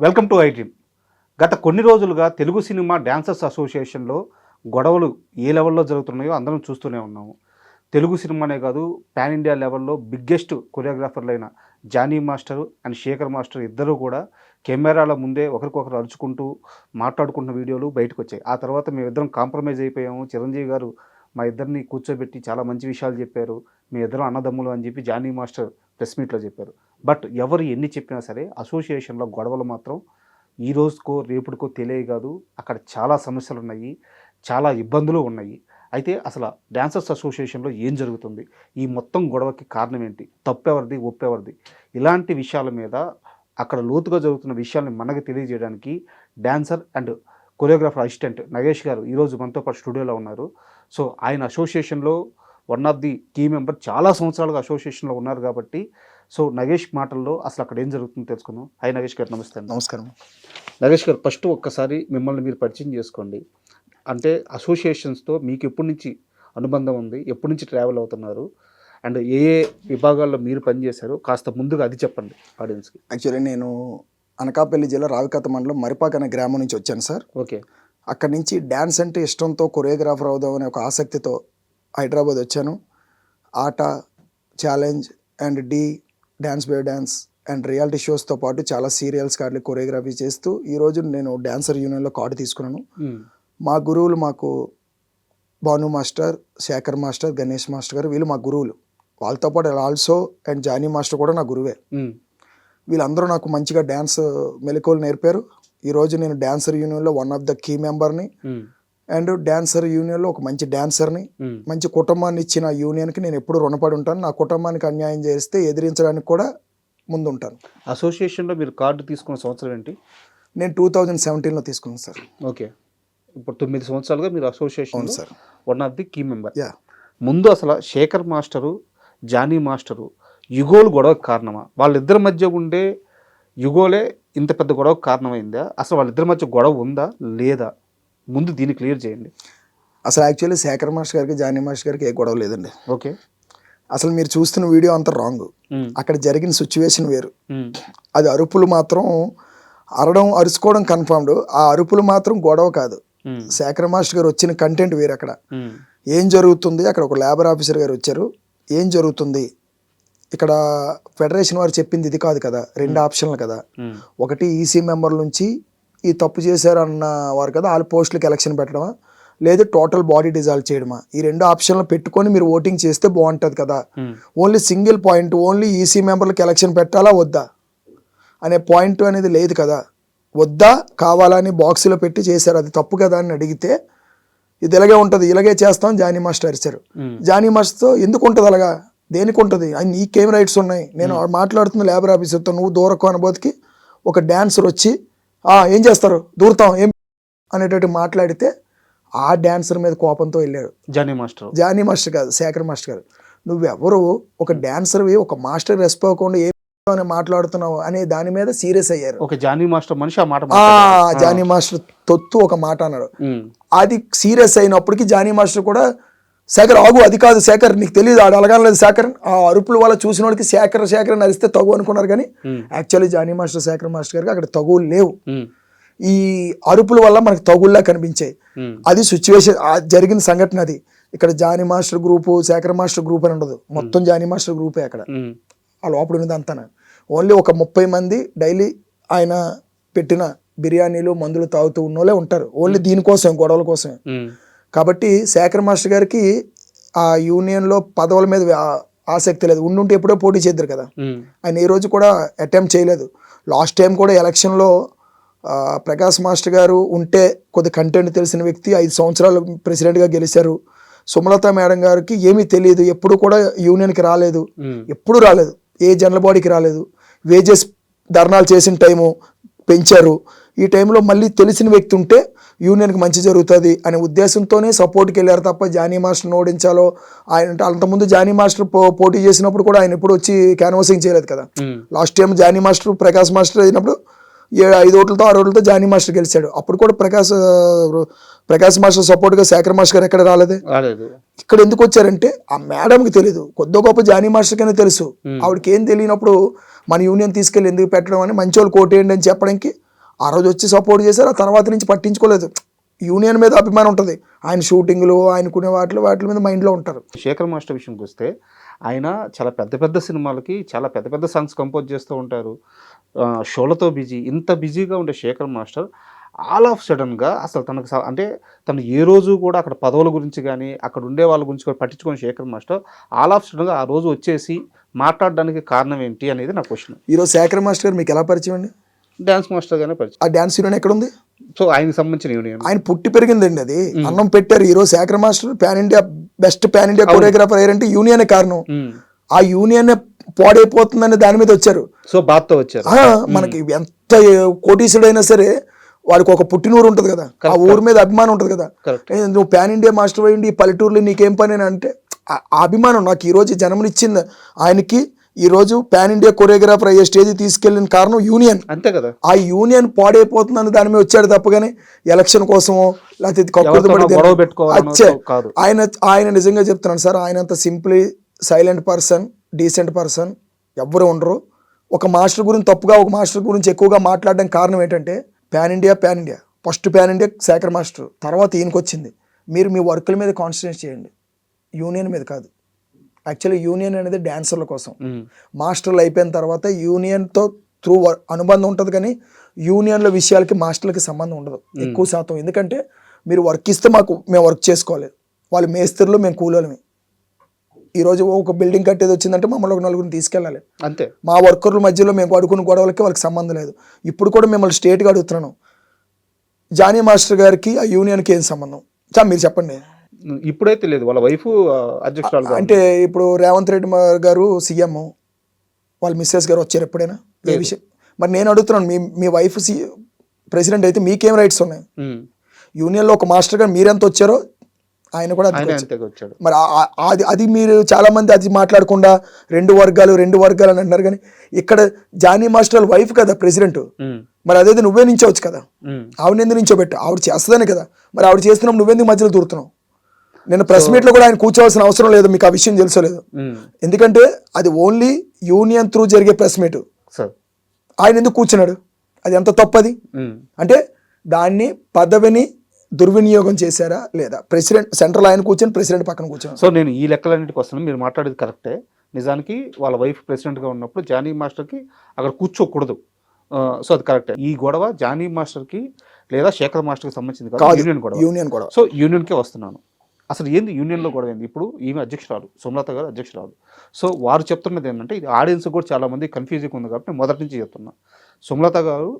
Welcome to I dream. గత కొన్ని రోజులుగా తెలుగు సినిమా డాన్సర్స్ అసోసియేషన్లో గొడవలు ఏ లెవెల్లో జరుగుతున్నాయో అందరం చూస్తూనే ఉన్నాము. తెలుగు సినిమానే కాదు, పాన్ ఇండియా లెవెల్లో బిగ్గెస్ట్ కొరియోగ్రాఫర్లైన Jani master and Shekhar master ఇద్దరు కూడా కెమెరాల ముందే ఒకరికొకరు అరుచుకుంటూ మాట్లాడుకుంటున్న వీడియోలు బయటకు వచ్చాయి. ఆ తర్వాత మేమిద్దరం కాంప్రమైజ్ అయిపోయాము. చిరంజీవి గారు మా ఇద్దరిని కూర్చోబెట్టి చాలా మంచి విషయాలు చెప్పారు, మీ ఇద్దరం అన్నదమ్ములు అని చెప్పి జానీ మాస్టర్ ప్రెస్ మీట్లో చెప్పారు. బట్ ఎవరు ఎన్ని చెప్పినా సరే అసోసియేషన్లో గొడవలు మాత్రం ఈ రోజుకో రేపుడికో తెలియ కాదు. అక్కడ చాలా సమస్యలు ఉన్నాయి, చాలా ఇబ్బందులు ఉన్నాయి. అయితే అసలు డాన్సర్స్ అసోసియేషన్లో ఏం జరుగుతుంది, ఈ మొత్తం గొడవకి కారణం ఏంటి, తప్పెవరిది ఒప్పెవరిది, ఇలాంటి విషయాల మీద అక్కడ లోతుగా జరుగుతున్న విషయాల్ని మనకు తెలియజేయడానికి dancer and choreographer assistant Nagesh గారు ఈరోజు మనతో పాటు స్టూడియోలో ఉన్నారు. సో ఆయన అసోసియేషన్లో one of the key member, చాలా సంవత్సరాలుగా అసోసియేషన్లో ఉన్నారు కాబట్టి సో నగేష్ మాటల్లో అసలు అక్కడ ఏం జరుగుతుందో తెలుసుకుందాం. హాయ్ నగేష్ గారు, నమస్తే అండి. నమస్కారం నగేష్ గారు, ఫస్ట్ ఒక్కసారి మిమ్మల్ని మీరు పరిచయం చేసుకోండి. అంటే అసోసియేషన్స్తో మీకు ఎప్పటి నుంచి అనుబంధం ఉంది, ఎప్పటి నుంచి ట్రావెల్ అవుతున్నారు, అండ్ ఏ ఏ విభాగాల్లో మీరు పనిచేశారు, కాస్త ముందుగా అది చెప్పండి ఆడియన్స్కి. యాక్చువల్లీ నేను అనకాపల్లి జిల్లా రావికత మండలం మరిపాక అనే గ్రామం నుంచి వచ్చాను సార్. ఓకే. అక్కడి నుంచి డ్యాన్స్ అంటే ఇష్టంతో కొరియోగ్రాఫర్ అవుదాం అనే ఒక ఆసక్తితో హైదరాబాద్ వచ్చాను. Aata, challenge and dance by dance and reality షోస్తో పాటు చాలా సీరియల్స్ కార్డులు కొరియోగ్రఫీ చేస్తూ ఈరోజు నేను డాన్సర్ యూనియన్లో కార్డు తీసుకున్నాను. మా గురువులు మాకు Bhanu master, Shekhar master, Ganesh master garu, వీళ్ళు మా గురువులు. వాళ్ళతో పాటు ఆల్సో అండ్ జానీ మాస్టర్ కూడా నా గురువే. వీళ్ళందరూ నాకు మంచిగా డ్యాన్స్ మెలకువలు నేర్పారు. ఈరోజు నేను డాన్సర్ యూనియన్లో వన్ ఆఫ్ ద కీ మెంబర్ని అండ్ డాన్సర్ యూనియన్లో ఒక మంచి డాన్సర్ని, మంచి కుటుంబాన్ని ఇచ్చిన యూనియన్కి నేను ఎప్పుడు రుణపడి ఉంటాను. నా కుటుంబానికి అన్యాయం చేస్తే ఎదిరించడానికి కూడా ముందుంటాను. అసోసియేషన్లో మీరు కార్డు తీసుకున్న సంవత్సరం ఏంటి? నేను 2017లో తీసుకున్నాను సార్. ఓకే. ఇప్పుడు 9 సంవత్సరాలుగా మీరు association sir, one of the key member. ముందు అసలు శేఖర్ మాస్టరు, జానీ మాస్టరు యుగోలు గొడవకు కారణమా? వాళ్ళిద్దరి మధ్య ఉండే యుగోలే ఇంత పెద్ద గొడవకు కారణమైందా? అసలు వాళ్ళిద్దరి మధ్య గొడవ ఉందా లేదా? ముందు దీన్ని క్లియర్ చేయండి. అసలు యాక్చువల్లీ శేఖర్ మాస్టర్ గారికి, జానీ మాస్టర్ గారికి ఏ గొడవ లేదండి. ఓకే. అసలు మీరు చూస్తున్న వీడియో అంతా రాంగ్. అక్కడ జరిగిన సిచ్యువేషన్ వేరు. అది అరుపులు మాత్రం అరుచుకోవడం కన్ఫర్మ్డ్. ఆ అరుపులు మాత్రం గొడవ కాదు. శేఖర్ మాస్టర్ గారు వచ్చిన కంటెంట్ వేరు. అక్కడ ఏం జరుగుతుంది, అక్కడ ఒక లేబర్ ఆఫీసర్ గారు వచ్చారు, ఏం జరుగుతుంది, ఇక్కడ ఫెడరేషన్ వారు చెప్పింది ఇది కాదు కదా, 2 ఆప్షన్లు కదా. ఒకటి ఈసీ మెంబర్ల నుంచి ఈ తప్పు చేశారు అన్న వారు కదా, వాళ్ళ పోస్టులకు ఎలక్షన్ పెట్టడమా, లేదు టోటల్ బాడీ డిజాల్వ్ చేయడమా, ఈ 2 ఆప్షన్లు పెట్టుకొని మీరు ఓటింగ్ చేస్తే బాగుంటుంది కదా. Only single point, only EC మెంబర్లకు ఎలక్షన్ పెట్టాలా వద్దా అనే పాయింట్ అనేది లేదు కదా. వద్దా కావాలని బాక్సులో పెట్టి చేశారు, అది తప్పు కదా అని అడిగితే ఇది ఇలాగే ఉంటుంది, ఇలాగే చేస్తాం జానీ మాస్టర్ అరిచారు. జానీ మాస్టర్తో ఎందుకు ఉంటుంది అలాగా, దేనికి ఉంటుంది, అది నీకేం రైట్స్ ఉన్నాయి, నేను మాట్లాడుతున్న లేబర్ ఆఫీసర్తో, నువ్వు దూరకు అనుభూతికి ఒక డాన్సర్ వచ్చి ఏం చేస్తారు దూరుతాం ఏం అనేటట్టు మాట్లాడితే ఆ డాన్సర్ మీద కోపంతో వెళ్ళాడు జానీ మాస్టర్ కాదు, శేఖర్ మాస్టర్ గారు. నువ్వెవరు, ఒక డాన్సర్వి, ఒక మాస్టర్ రెస్పోకుండా ఏం మాట్లాడుతున్నావు అనే దాని మీద సీరియస్ అయ్యారు. జానీ మాస్టర్ మనిషి ఆ మాట, జానీ మాస్టర్ తొత్తు ఒక మాట అన్నాడు. అది సీరియస్ అయినప్పటికీ జానీ మాస్టర్ కూడా శేఖర్ ఆగు, అది కాదు శేఖర్, నీకు తెలియదు ఆడు అలగాలేదు శేఖర్. ఆ అరుపుల వల్ల చూసిన వాడికి శేఖర్ అని అరిస్తే తగు అనుకున్నారు, కానీ actually Jani master, Shekhar master గారికి అక్కడ తగులు లేవు. ఈ అరుపుల వల్ల మనకు తగుల్లా కనిపించాయి. అది సిచ్యువేషన్, జరిగిన సంఘటన అది. ఇక్కడ Jani master group, Shekhar master group అని ఉండదు, మొత్తం జానీ మాస్టర్ గ్రూపే అక్కడ. ఆ లోపల ఉన్నది అంతా ఓన్లీ ఒక 30 మంది డైలీ ఆయన పెట్టిన బిర్యానీలు, మందులు తాగుతూ ఉన్నోళ్ళే ఉంటారు, ఓన్లీ దీనికోసం, గొడవల కోసమే. కాబట్టి శేఖర్ మాస్టర్ గారికి ఆ యూనియన్లో పదవుల మీద ఆసక్తి లేదు. ఉండుంటే ఎప్పుడో పోటీ చేద్దరు కదా, ఆయన ఏ రోజు కూడా అటెంప్ట్ చేయలేదు. లాస్ట్ టైం కూడా ఎలక్షన్లో ప్రకాష్ మాస్టర్ గారు ఉంటే కొద్ది కంటెంట్ తెలిసిన వ్యక్తి, 5 సంవత్సరాలు ప్రెసిడెంట్గా గెలిచారు. సుమలత మేడం గారికి ఏమీ తెలియదు, ఎప్పుడు కూడా యూనియన్కి రాలేదు, ఎప్పుడు రాలేదు, ఏ జనరల్ బాడీకి రాలేదు. వేజెస్ ధర్నాలు చేసిన టైము పెంచారు. ఈ టైంలో మళ్ళీ తెలిసిన వ్యక్తి ఉంటే యూనియన్కి మంచి జరుగుతుంది అనే ఉద్దేశంతోనే సపోర్ట్కి వెళ్ళారు తప్ప జానీ మాస్టర్ని ఓడించాలో. ఆయన అంతకుముందు జానీ మాస్టర్ పోటీ చేసినప్పుడు కూడా ఆయన ఎప్పుడు వచ్చి క్యాన్వాసింగ్ చేయలేదు కదా. Last time Jani master, Prakash master అయినప్పుడు 5 ఓట్లతో 6 ఓట్లతో జానీ మాస్టర్ గెలిచాడు. అప్పుడు కూడా ప్రకాష్ మాస్టర్ సపోర్ట్గా శేఖర్ మాస్టర్ గారు ఎక్కడ రాలేదు. ఇక్కడ ఎందుకు వచ్చారంటే ఆ మేడంకి తెలీదు, కొద్ది గొప్ప జానీ మాస్టర్కైనా తెలుసు. ఆవిడకి ఏం తెలియనప్పుడు మన యూనియన్ తీసుకెళ్ళి ఎందుకు పెట్టడం అని, మంచి వాళ్ళు కోటేయండి అని చెప్పడానికి ఆ రోజు వచ్చి సపోర్ట్ చేశారు, ఆ తర్వాత నుంచి పట్టించుకోలేదు. యూనియన్ మీద అభిమానం ఉంటుంది, ఆయన షూటింగ్లు ఆయనకునే వాటి మీద మైండ్లో ఉంటారు. శేఖర్ మాస్టర్ విషయంకి వస్తే ఆయన చాలా పెద్ద పెద్ద సినిమాలకి చాలా పెద్ద పెద్ద సాంగ్స్ కంపోజ్ చేస్తూ ఉంటారు, షోలతో బిజీ. ఇంత బిజీగా ఉండే శేఖర్ మాస్టర్ ఆల్ ఆఫ్ సడన్గా అసలు తనకు అంటే తను ఏ రోజు కూడా అక్కడ పదవుల గురించి కానీ అక్కడ ఉండే వాళ్ళ గురించి కూడా పట్టించుకొని శేఖర్ మాస్టర్ ఆల్ ఆఫ్ సడన్గా ఆ రోజు వచ్చేసి మాట్లాడడానికి కారణం ఏంటి అనేది నా క్వశ్చన్. ఈరోజు శేఖర్ మాస్టర్ గారు మీకు ఎలా పరిచయం అండి? డ్యాన్స్ మాస్టర్గానే పరిచయం. ఆ డ్యాన్స్ యూనియన్ ఎక్కడ ఉంది? సో ఆయనకు సంబంధించిన యూనియన్ ఆయన పుట్టి పెరిగిందండి, అది అన్నం పెట్టారు. ఈరోజు Shekhar master pan India best pan India choreographer అయ్యారంటే యూనియనే కారణం. ఆ యూనియన్ పాడైపోతుందని దాని మీద వచ్చారు. సో బాత్తో వచ్చారు. మనకి ఎంత కోటీసుడైనా సరే వాడికి ఒక పుట్టినూరు ఉంటుంది కదా, ఆ ఊరి మీద అభిమానం ఉంటుంది కదా. నువ్వు పాన్ ఇండియా మాస్టర్ అయ్యింది ఈ పల్లెటూరులో నీకేం పని అని అంటే ఆ అభిమానం నాకు ఈరోజు జన్మనిచ్చింది. ఆయనకి ఈరోజు పాన్ ఇండియా కొరియోగ్రాఫర్ అయ్యే స్టేజ్ తీసుకెళ్ళిన కారణం యూనియన్, అంతే కదా. ఆ యూనియన్ పాడైపోతుందని దాని మీద వచ్చాడు తప్పగానే ఎలక్షన్ కోసమో లేకపోతే ఆయన నిజంగా చెప్తున్నాను సార్, ఆయన అంత simply silent person, decent person ఎవ్వరు ఉండరు. ఒక మాస్టర్ గురించి తప్పుగా ఒక మాస్టర్ గురించి ఎక్కువగా మాట్లాడడానికి కారణం ఏంటంటే pan India first pan India Shekhar master, తర్వాత ఈయనకి వచ్చింది. మీరు మీ వర్కుల మీద కాన్సన్ట్రేట్ చేయండి, యూనియన్ మీద కాదు. యాక్చువల్లీ యూనియన్ అనేది డాన్సర్ల కోసం, మాస్టర్లు అయిపోయిన తర్వాత యూనియన్తో త్రూ అనుబంధం ఉంటుంది, కానీ యూనియన్ల విషయాలకి మాస్టర్లకి సంబంధం ఉండదు ఎక్కువ శాతం. ఎందుకంటే మీరు వర్క్ ఇస్తే మేము వర్క్ చేసుకోవాలి, వాళ్ళు మేస్త్రులు, మేము కూలోళ్ళమి. ఈరోజు ఒక బిల్డింగ్ కట్టేది వచ్చిందంటే మమ్మల్ని ఒక నలుగురిని తీసుకెళ్ళాలి, అంతే. మా వర్కర్ల మధ్యలో మేము అడుగుకున్న గొడవలకి వాళ్ళకి సంబంధం లేదు. ఇప్పుడు కూడా మిమ్మల్ని స్ట్రేట్గా అడుగుతున్నాను, జానీ మాస్టర్ గారికి ఆ యూనియన్కి ఏం సంబంధం? మీరు చెప్పండి. ఇప్పుడైతే లేదు, వాళ్ళ వైఫ్ అధ్యక్షురాలు. అంటే ఇప్పుడు రేవంత్ రెడ్డి గారు సీఎం, వాళ్ళ మిస్సెస్ గారు వచ్చారు ఎప్పుడైనా ఏ విషయం? మరి నేను అడుగుతున్నాను, మీ వైఫ్ ప్రెసిడెంట్ అయితే మీకేం రైట్స్ ఉన్నాయి? యూనియన్లో ఒక మాస్టర్ గారు మీరెంత వచ్చారో ఆయన కూడా వచ్చాడు. మరి అది మీరు చాలా మంది అది మాట్లాడకుండా రెండు వర్గాలు అని అంటున్నారు, కానీ ఇక్కడ జానీ మాస్టర్ వైఫ్ కదా ప్రెసిడెంట్, మరి అదైతే నువ్వే నించవచ్చు కదా, ఆవిడ ఎందుకు నించోబెట్టు? ఆవిడ చేస్తుందనే కదా, మరి ఆవిడ చేస్తున్నప్పుడు నువ్వెందుకు మధ్యలో దూరుతున్నావు? నేను ప్రెస్ మీట్ లో కూడా ఆయన కూర్చోవాల్సిన అవసరం లేదు, మీకు ఆ విషయం తెలుసలేదు. ఎందుకంటే అది ఓన్లీ యూనియన్ త్రూ జరిగే ప్రెస్ మీట్. ఆయన ఎందుకు కూర్చున్నాడు? అది ఎంత తప్పది? అంటే దాన్ని పదవిని దుర్వినియోగం చేశారా లేదా? ప్రెసిడెంట్ సెంట్రల్ ఆయన కూర్చొని ప్రెసిడెంట్ పక్కన కూర్చొని. సో నేను ఈ లెక్కలన్నిటికి వస్తున్నాను, మీరు మాట్లాడేది కరెక్టే. నిజానికి వాళ్ళ వైఫ్ ప్రెసిడెంట్గా ఉన్నప్పుడు జానీ మాస్టర్కి అక్కడ కూర్చోకూడదు. సో అది కరెక్టే. ఈ గొడవ జానీ మాస్టర్కి లేదా శేఖర్ మాస్టర్కి సంబంధించింది కాదు, యూనియన్ గొడవ. సో యూనియన్కే వస్తున్నాను. అసలు ఏంది యూనియన్లో గొడవ ఏంది? ఇప్పుడు ఈమె అధ్యక్షురాలు, సోమలత గారు అధ్యక్షురాలు. సో వారు చెప్తున్నది ఏంటంటే, ఇది ఆడియన్స్ కూడా చాలామంది కన్ఫ్యూజింగ్ ఉంది కాబట్టి మొదటి నుంచి చెప్తున్నా. సోమలత గారు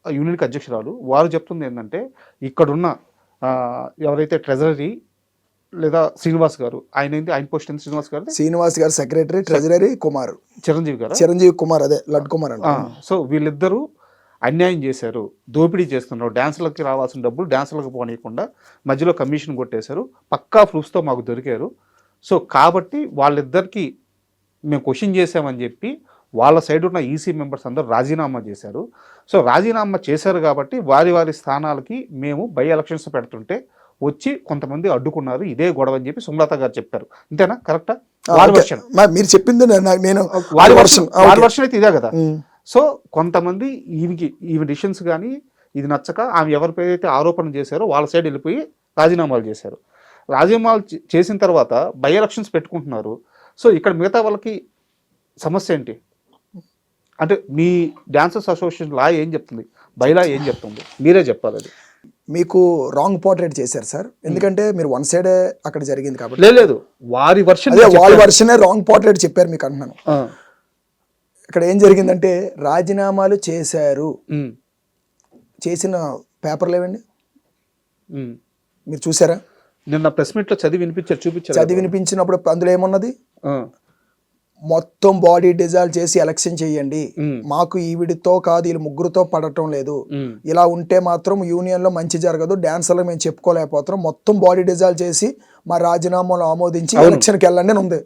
యూనియన్కి అధ్యక్షురాలు, వారు చెప్తుంది ఏంటంటే ఇక్కడున్న ఎవరైతే ట్రెజరీ లేదా శ్రీనివాస్ గారు, ఆయన పోస్ట్ ఏంది? శ్రీనివాస్ గారు సెక్రటరీ, ట్రెజరీ కుమార్ చిరంజీవి కుమార్, అదే లడ్ కుమార్ అంట. సో వీళ్ళిద్దరూ అన్యాయం చేశారు, దోపిడీ చేస్తున్నారు, డాన్సులకి రావాల్సిన డబ్బులు డాన్సులకు పోనీయకుండా మధ్యలో కమిషన్ కొట్టేశారు, పక్కా ప్రూఫ్స్తో మాకు దొరికారు. సో కాబట్టి వాళ్ళిద్దరికి మేము క్వశ్చన్ చేసామని చెప్పి వాళ్ళ సైడ్ ఉన్న ఈసీ మెంబర్స్ అందరూ రాజీనామా చేశారు. సో రాజీనామా చేశారు కాబట్టి వారి స్థానాలకి మేము బై ఎలక్షన్స్ పెడుతుంటే వచ్చి కొంతమంది అడ్డుకున్నారు, ఇదే గొడవ అని చెప్పి సుమలత గారు చెప్పారు. అంతేనా? కరెక్టా? మీరు చెప్పింది నేను వారి వర్షన్ అయితే ఇదే కదా. సో కొంతమంది ఈమె డిసిషన్స్ కానీ ఇది నచ్చక ఆమె ఎవరిపైతే ఆరోపణ చేశారో వాళ్ళ సైడ్ వెళ్ళిపోయి రాజీనామాలు చేశారు. రాజీనామాలు చేసిన తర్వాత బై ఎలక్షన్స్ పెట్టుకుంటున్నారు. సో ఇక్కడ మిగతా వాళ్ళకి సమస్య ఏంటి అంటే, మీ డాన్సర్స్ అసోసియేషన్ లా ఏం చెప్తుంది, బైలా ఏం చెప్తుంది, మీరే చెప్పాలి. అది మీకు రాంగ్ పోర్ట్రేట్ చేశారు సార్, ఎందుకంటే మీరు వన్ సైడే అక్కడ జరిగింది కాబట్టి. లేదు, వారి వర్షనే రాంగ్ పోర్ట్రేట్ చెప్పారు మీకు అంటున్నాను. ఇక్కడ ఏం జరిగిందంటే రాజీనామాలు చేశారు, చేసిన పేపర్లు ఏవండి మీరు చూసారా? నిన్న ప్రెస్ మీట్ లో చదివి వినిపించినప్పుడు అందులో ఏమున్నది? మొత్తం బాడీ డిజాల్వ్ చేసి ఎలక్షన్ చేయండి, మాకు ఈవిడితో కాదు వీళ్ళు ముగ్గురుతో పడటం లేదు, ఇలా ఉంటే మాత్రం యూనియన్ లో మంచి జరగదు, డాన్సర్లు మేము చెప్పుకోలేకపోతున్నాం, మొత్తం బాడీ డిజాల్వ్ చేసి మా రాజీనామాలు ఆమోదించి ఎలక్షన్ కి వెళ్ళండి ఉంది.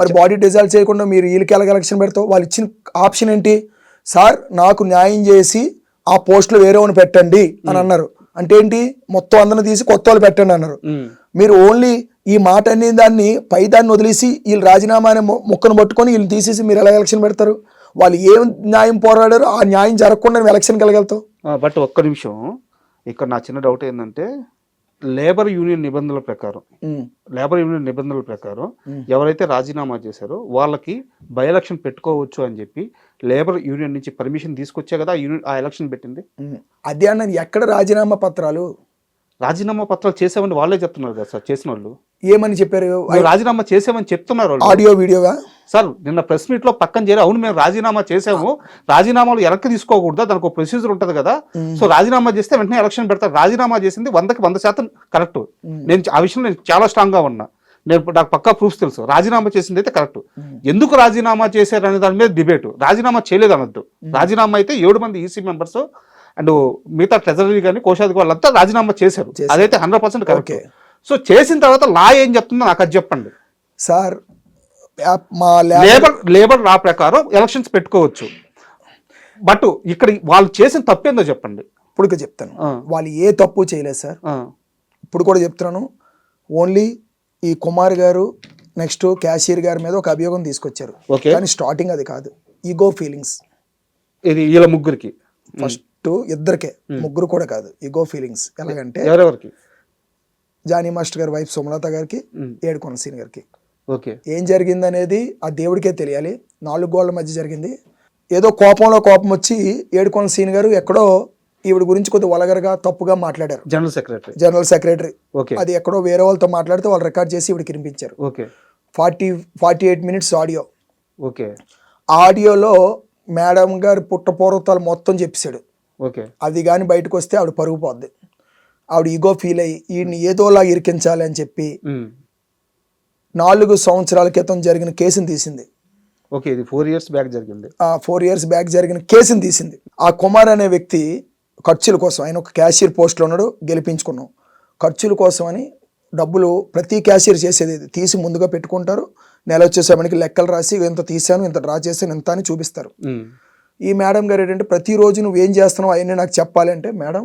మరి బాడీ డిజాల్వ్ చేయకుండా మీరు వీళ్ళకి ఎలక్షన్ పెడతావు? వాళ్ళు ఇచ్చిన ఆప్షన్ ఏంటి? సార్ నాకు న్యాయం చేసి ఆ పోస్టులు వేరే వాళ్ళని పెట్టండి అని అన్నారు. అంటే ఏంటి? మొత్తం అందరిని తీసి కొత్త వాళ్ళు పెట్టండి అన్నారు. మీరు ఓన్లీ ఈ మాట అనే దాన్ని పై దాన్ని వదిలేసి వీళ్ళు రాజీనామా అనే మొక్కను పట్టుకొని వీళ్ళు తీసేసి మీరు ఎలా ఎలక్షన్ పెడతారు? వాళ్ళు ఏం న్యాయం పోరాడారో ఆ న్యాయం జరగకుండా నువ్వు ఎలక్షన్కి వెళ్ళగలుగుతావు. బట్ ఒక్క నిమిషం, ఇక్కడ నా చిన్న డౌట్ ఏంటంటే లేబర్ యూనియన్ నిబంధనల ప్రకారం ఎవరైతే రాజీనామా చేశారో వాళ్ళకి బై ఎలక్షన్ పెట్టుకోవచ్చు అని చెప్పి లేబర్ యూనియన్ నుంచి పర్మిషన్ తీసుకొచ్చే కదా ఆ ఎలక్షన్ పెట్టింది. అదే అన్నది, ఎక్కడ రాజీనామా పత్రాలు చేసామని వాళ్ళే చెప్తున్నారు కదా సార్. చేసిన వాళ్ళు ఏమని చెప్పారు? రాజీనామా చేసామని చెప్తున్నారు. ఆడియో వీడియోగా సార్ నిన్న ప్రెస్ మీట్ లో పక్కన చేరి అవును మేము రాజీనామా చేసాము, రాజీనామాలు వెనక్కి తీసుకోకూడదా, దానికి ఒక ప్రొసీజర్ ఉంటుంది కదా, సో రాజీనామా చేస్తే వెంటనే ఎలక్షన్ పెడతారు. రాజీనామా చేసింది 100% కరెక్ట్. నేను ఆ విషయంలో నేను చాలా స్ట్రాంగ్ గా ఉన్నా. నాకు పక్కా ప్రూఫ్స్ తెలుసు. రాజీనామా చేసింది అయితే కరెక్ట్. ఎందుకు రాజీనామా చేశారు అనే దాని మీద డిబేట్. రాజీనామా చేయలేదు అనొద్దు. రాజీనామా అయితే 7 మంది ఈసీ మెంబర్స్ అండ్ మిగతా ట్రెజరీ కానీ కోశాధికారులు వాళ్ళంతా రాజీనామా చేశారు. అదైతే 100% కరెక్ట్. సో చేసిన తర్వాత లా ఏం చెప్తుందో నాకు అది చెప్పండి సార్. మా లేబర్ లా ప్రకారం ఎలక్షన్స్ పెట్టుకోవచ్చు. బట్ ఇక్కడ వాళ్ళు చేసిన తప్పేందో చెప్పండి. ఇప్పుడు చెప్తాను, వాళ్ళు ఏ తప్పు చేయలేదు సార్. ఇప్పుడు కూడా చెప్తున్నాను. ఓన్లీ ఈ కుమార్ గారు నెక్స్ట్ క్యాషియర్ గారి మీద ఒక అభియోగం తీసుకొచ్చారు. కానీ స్టార్టింగ్ అది కాదు, ఈగో ఫీలింగ్స్. ఇది వీళ్ళ ముగ్గురికి ఫస్ట్ ఇద్దరికే, ముగ్గురు కూడా కాదు, ఈగో ఫీలింగ్స్. ఎలాగంటే ఎవరెవరికి? జానీ మాస్టర్ గారి వైఫ్ సుమలత గారికి, ఏడుకొండ సీన్ గారికి. ఏం జరిగింది అనేది ఆ దేవుడికే తెలియాలి. 4 గోళ్ల మధ్య జరిగింది. ఏదో కోపం వచ్చి ఏడుకొండ సీన్ గారు ఎక్కడో ఈవిడ గురించి కొద్దిగా వలగరగా తప్పుగా మాట్లాడారు. జనరల్ సెక్రటరీ అది ఎక్కడో వేరే వాళ్ళతో మాట్లాడితే వాళ్ళు రికార్డ్ చేసి ఈవిడికి వినిపించారు. 48 minutes ఆడియో. ఆడియోలో మేడం గారు పుట్టపూర్వతాలు మొత్తం చెప్పేశాడు. అది కానీ బయటకు వస్తే ఆవిడ పరుగు పోద్ది. ఆవిడ ఈగో ఫీల్ అయ్యి ఈయన్ని ఏదోలా ఇరికించాలి అని చెప్పి 4 సంవత్సరాల క్రితం జరిగిన కేసుని తీసింది. 4 years బ్యాక్ జరిగింది. 4 years బ్యాక్ జరిగిన కేసుని తీసింది. ఆ కుమార్ అనే వ్యక్తి ఖర్చుల కోసం, ఆయన ఒక క్యాషియర్ పోస్ట్లో ఉన్నాడు, గెలిపించుకున్నాం. ఖర్చుల కోసం అని డబ్బులు ప్రతి క్యాషియర్ చేసేది తీసి ముందుగా పెట్టుకుంటారు. నెల వచ్చేసేపటికి లెక్కలు రాసి ఇంత తీసాను, ఇంత డ్రా చేశాను, ఇంత అని చూపిస్తారు. ఈ మేడం గారు ఏంటంటే ప్రతిరోజు నువ్వు ఏం చేస్తున్నావు అవన్నీ నాకు చెప్పాలి అంటే, మేడం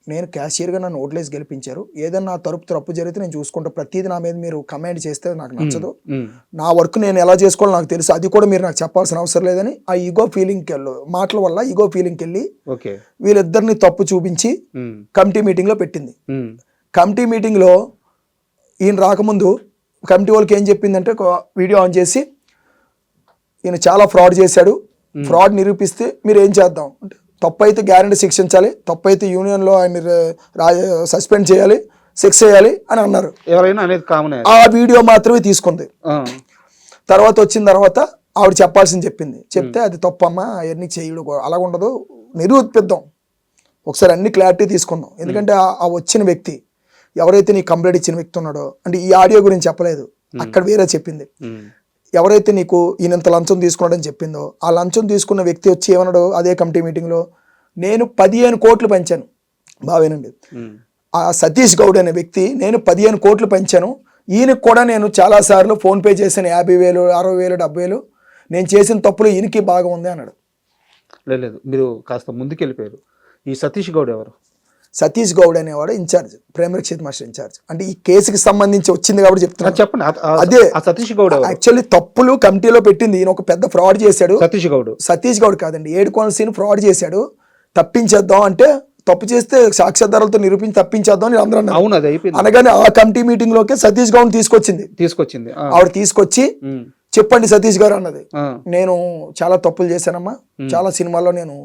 నేను క్యాషియర్గా నన్ను ఓట్లేసి గెలిపించారు, ఏదన్నా నా తప్పు జరిగితే నేను చూసుకుంటా, ప్రతిదీ నా మీద మీరు కమాండ్ చేస్తే నాకు నచ్చదు, నా వర్క్ నేను ఎలా చేసుకోవాలో నాకు తెలుసు, అది కూడా మీరు నాకు చెప్పాల్సిన అవసరం లేదని ఆ ఈగో ఫీలింగ్కి మాటల వల్ల ఈగో ఫీలింగ్కి వెళ్ళి వీళ్ళిద్దరిని తప్పు చూపించి కమిటీ మీటింగ్లో పెట్టింది. కమిటీ మీటింగ్లో ఈయన రాకముందు కమిటీ వాళ్ళకి ఏం చెప్పిందంటే, వీడియో ఆన్ చేసి ఈయన చాలా ఫ్రాడ్ చేశాడు, ఫ్రాడ్ నిరూపిస్తే మీరు ఏం చేద్దాం అంటే, తప్పు అయితే గ్యారెంటీ శిక్షించాలి, తప్పు అయితే యూనియన్లో ఆయన సస్పెండ్ చేయాలి, శిక్ష చేయాలి అని అన్నారు. ఎవరైనా అనేది కామన్. ఆ వీడియో మాత్రమే తీసుకుంది. తర్వాత వచ్చిన తర్వాత ఆవిడ చెప్పాల్సింది చెప్తే అది తప్పమ్మా, అవన్నీ చేయడు, అలా ఉండదు, నిరూపిద్దాం, ఒకసారి అన్ని క్లారిటీ తీసుకుందాం. ఎందుకంటే ఆ వచ్చిన వ్యక్తి ఎవరైతే నీ కంప్లైంట్ ఇచ్చిన వ్యక్తి ఉన్నాడో, అంటే ఈ ఆడియో గురించి చెప్పలేదు, అక్కడ వేరే చెప్పింది. ఎవరైతే నీకు ఈయనంత లంచం తీసుకున్నాడని చెప్పిందో, ఆ లంచం తీసుకున్న వ్యక్తి వచ్చి ఏమన్నాడు అదే కమిటీ మీటింగ్లో, నేను 15 కోట్లు పంచాను. బావేనండి, ఆ సతీష్ గౌడ్ అనే వ్యక్తి నేను 15 కోట్లు పంచాను, ఈయనకు కూడా నేను చాలాసార్లు ఫోన్పే చేశాను, 50,000, 60,000, 70,000, నేను చేసిన తప్పులు ఈయనకి బాగా ఉంది అన్నాడు. లేదు, మీరు కాస్త ముందుకెళ్ళిపోయారు. ఈ సతీష్ గౌడ్ ఎవరు? సతీష్ గౌడ్ అనేవాడు ఇన్ఛార్జ్, ప్రైమరీ రక్షిత మాస్టర్ ఇన్ఛార్జ్. అంటే ఈ కేసుకి సంబంధించి వచ్చింది కాబట్టి చెప్తున్నా. చెప్పండి. అదే సతీష్ గౌడ్ యాక్చువల్లీ తప్పులు కమిటీలో పెట్టింది. ఈయన ఒక పెద్ద ఫ్రాడ్ చేశాడు. సతీష్ గౌడ్ కాదండి, ఏడుకొండ సీన్ ఫ్రాడ్ చేశాడు, తప్పించేద్దాం అంటే, తప్పు చేస్తే సాక్ష్యాధారాలతో నిరూపించి తప్పించేద్దాం అని అందరూ అన్నారు. అనగానే ఆ కమిటీ మీటింగ్ లోకి సతీష్ గౌడ్ తీసుకొచ్చింది. ఆవిడ తీసుకొచ్చి చెప్పండి సతీష్ గారు అన్నది, నేను చాలా తప్పులు చేశానమ్మా, చాలా సినిమాల్లో నేను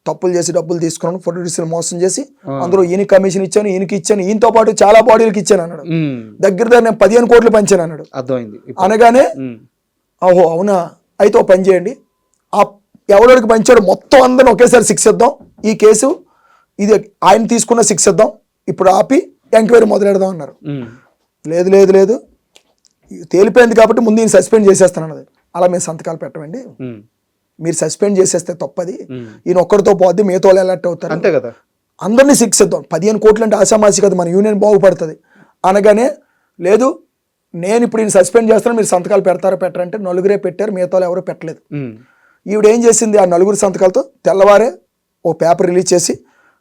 తప్పులు చేసి డబ్బులు తీసుకున్నాను, ప్రొడ్యూసర్ మోసం చేసి అందులో ఈయన కమిషన్ ఇచ్చాను, ఈయనకి ఇచ్చాను, ఈయనతో పాటు చాలా బాడీలకు ఇచ్చాను అన్నాడు. దగ్గర నేను 15 కోట్లు పంచాను అన్నాడు. అర్థమైంది. అనగానే ఓహో అవునా, అయితే ఓ పని చేయండి, ఆ ఎవరికి పంచాడు మొత్తం అందరిని ఒకేసారి శిక్షిద్దాం, ఈ కేసు ఇది ఆయన తీసుకున్న శిక్షిద్దాం, ఇప్పుడు ఆపి ఎంక్వైరీ మొదలెడదాం అన్నారు. లేదు లేదు లేదు, తేలిపోయింది కాబట్టి ముందు ఈయన సస్పెండ్ చేసేస్తాను అన్నది. అలా మేము సంతకాలు పెట్టమండి, మీరు సస్పెండ్ చేసేస్తే తప్పది, ఈయన ఒక్కడితో పోద్ది, మిగతా వాళ్ళు ఎలర్ట్ అవుతారు, అంతే కదా, అందరినీ శిక్షిద్దాం, 15 కోట్లు అంటే ఆశామాసి కదా, మన యూనియన్ బాగుపడుతుంది అనగానే, లేదు నేను ఇప్పుడు ఈయన సస్పెండ్ చేస్తాను, మీరు సంతకాలు పెట్టారంటే 4 పెట్టారు, మిగతా వాళ్ళు ఎవరు పెట్టలేదు. ఈవిడ ఏం చేసింది, ఆ 4 సంతకాలతో తెల్లవారే ఓ పేపర్ రిలీజ్ చేసి,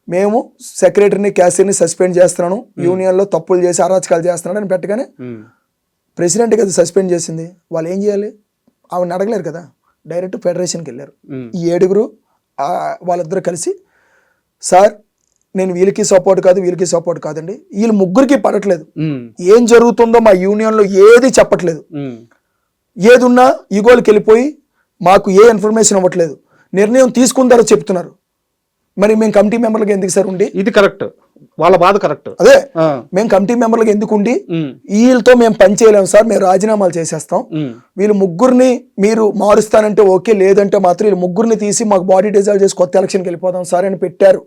మేము సెక్రటరీని క్యాషియర్ని సస్పెండ్ చేస్తున్నాను, యూనియన్లో తప్పులు చేసి అరాచకాలు చేస్తున్నాడు అని పెట్టగానే, ప్రెసిడెంట్ కదా సస్పెండ్ చేసింది, వాళ్ళు ఏం చేయాలి, ఆవిడని అడగలేరు కదా, డైరెక్ట్ ఫెడరేషన్కి వెళ్ళారు. ఈ 7 వాళ్ళిద్దరు కలిసి సార్ నేను వీళ్ళకి సపోర్ట్ కాదు వీళ్ళకి సపోర్ట్ కాదండి, వీళ్ళు ముగ్గురికి పడట్లేదు, ఏం జరుగుతుందో మా యూనియన్లో ఏది చెప్పట్లేదు, ఏది ఉన్నా ఈగోలకి వెళ్ళిపోయి మాకు ఏ ఇన్ఫర్మేషన్ ఇవ్వట్లేదు, నిర్ణయం తీసుకుంటారో చెప్తున్నారు, మరి మేము కమిటీ మెంబర్లకు ఎందుకు సార్ ఉండి, ఇది కరెక్ట్, వాళ్ళ బాధ కరెక్ట్, అదే మేము కమిటీ మెంబర్లకు ఎందుకు ఉండి వీళ్ళతో మేము పని చేయలేము సార్, మేము రాజీనామాలు చేసేస్తాం, వీళ్ళు ముగ్గురిని మీరు మారుస్తానంటే ఓకే, లేదంటే మాత్రం వీళ్ళు ముగ్గురిని తీసి మాకు బాడీ డిజాల్వ్ చేసి కొత్త ఎలక్షన్కి వెళ్ళిపోదాం సార్ అని పెట్టారు.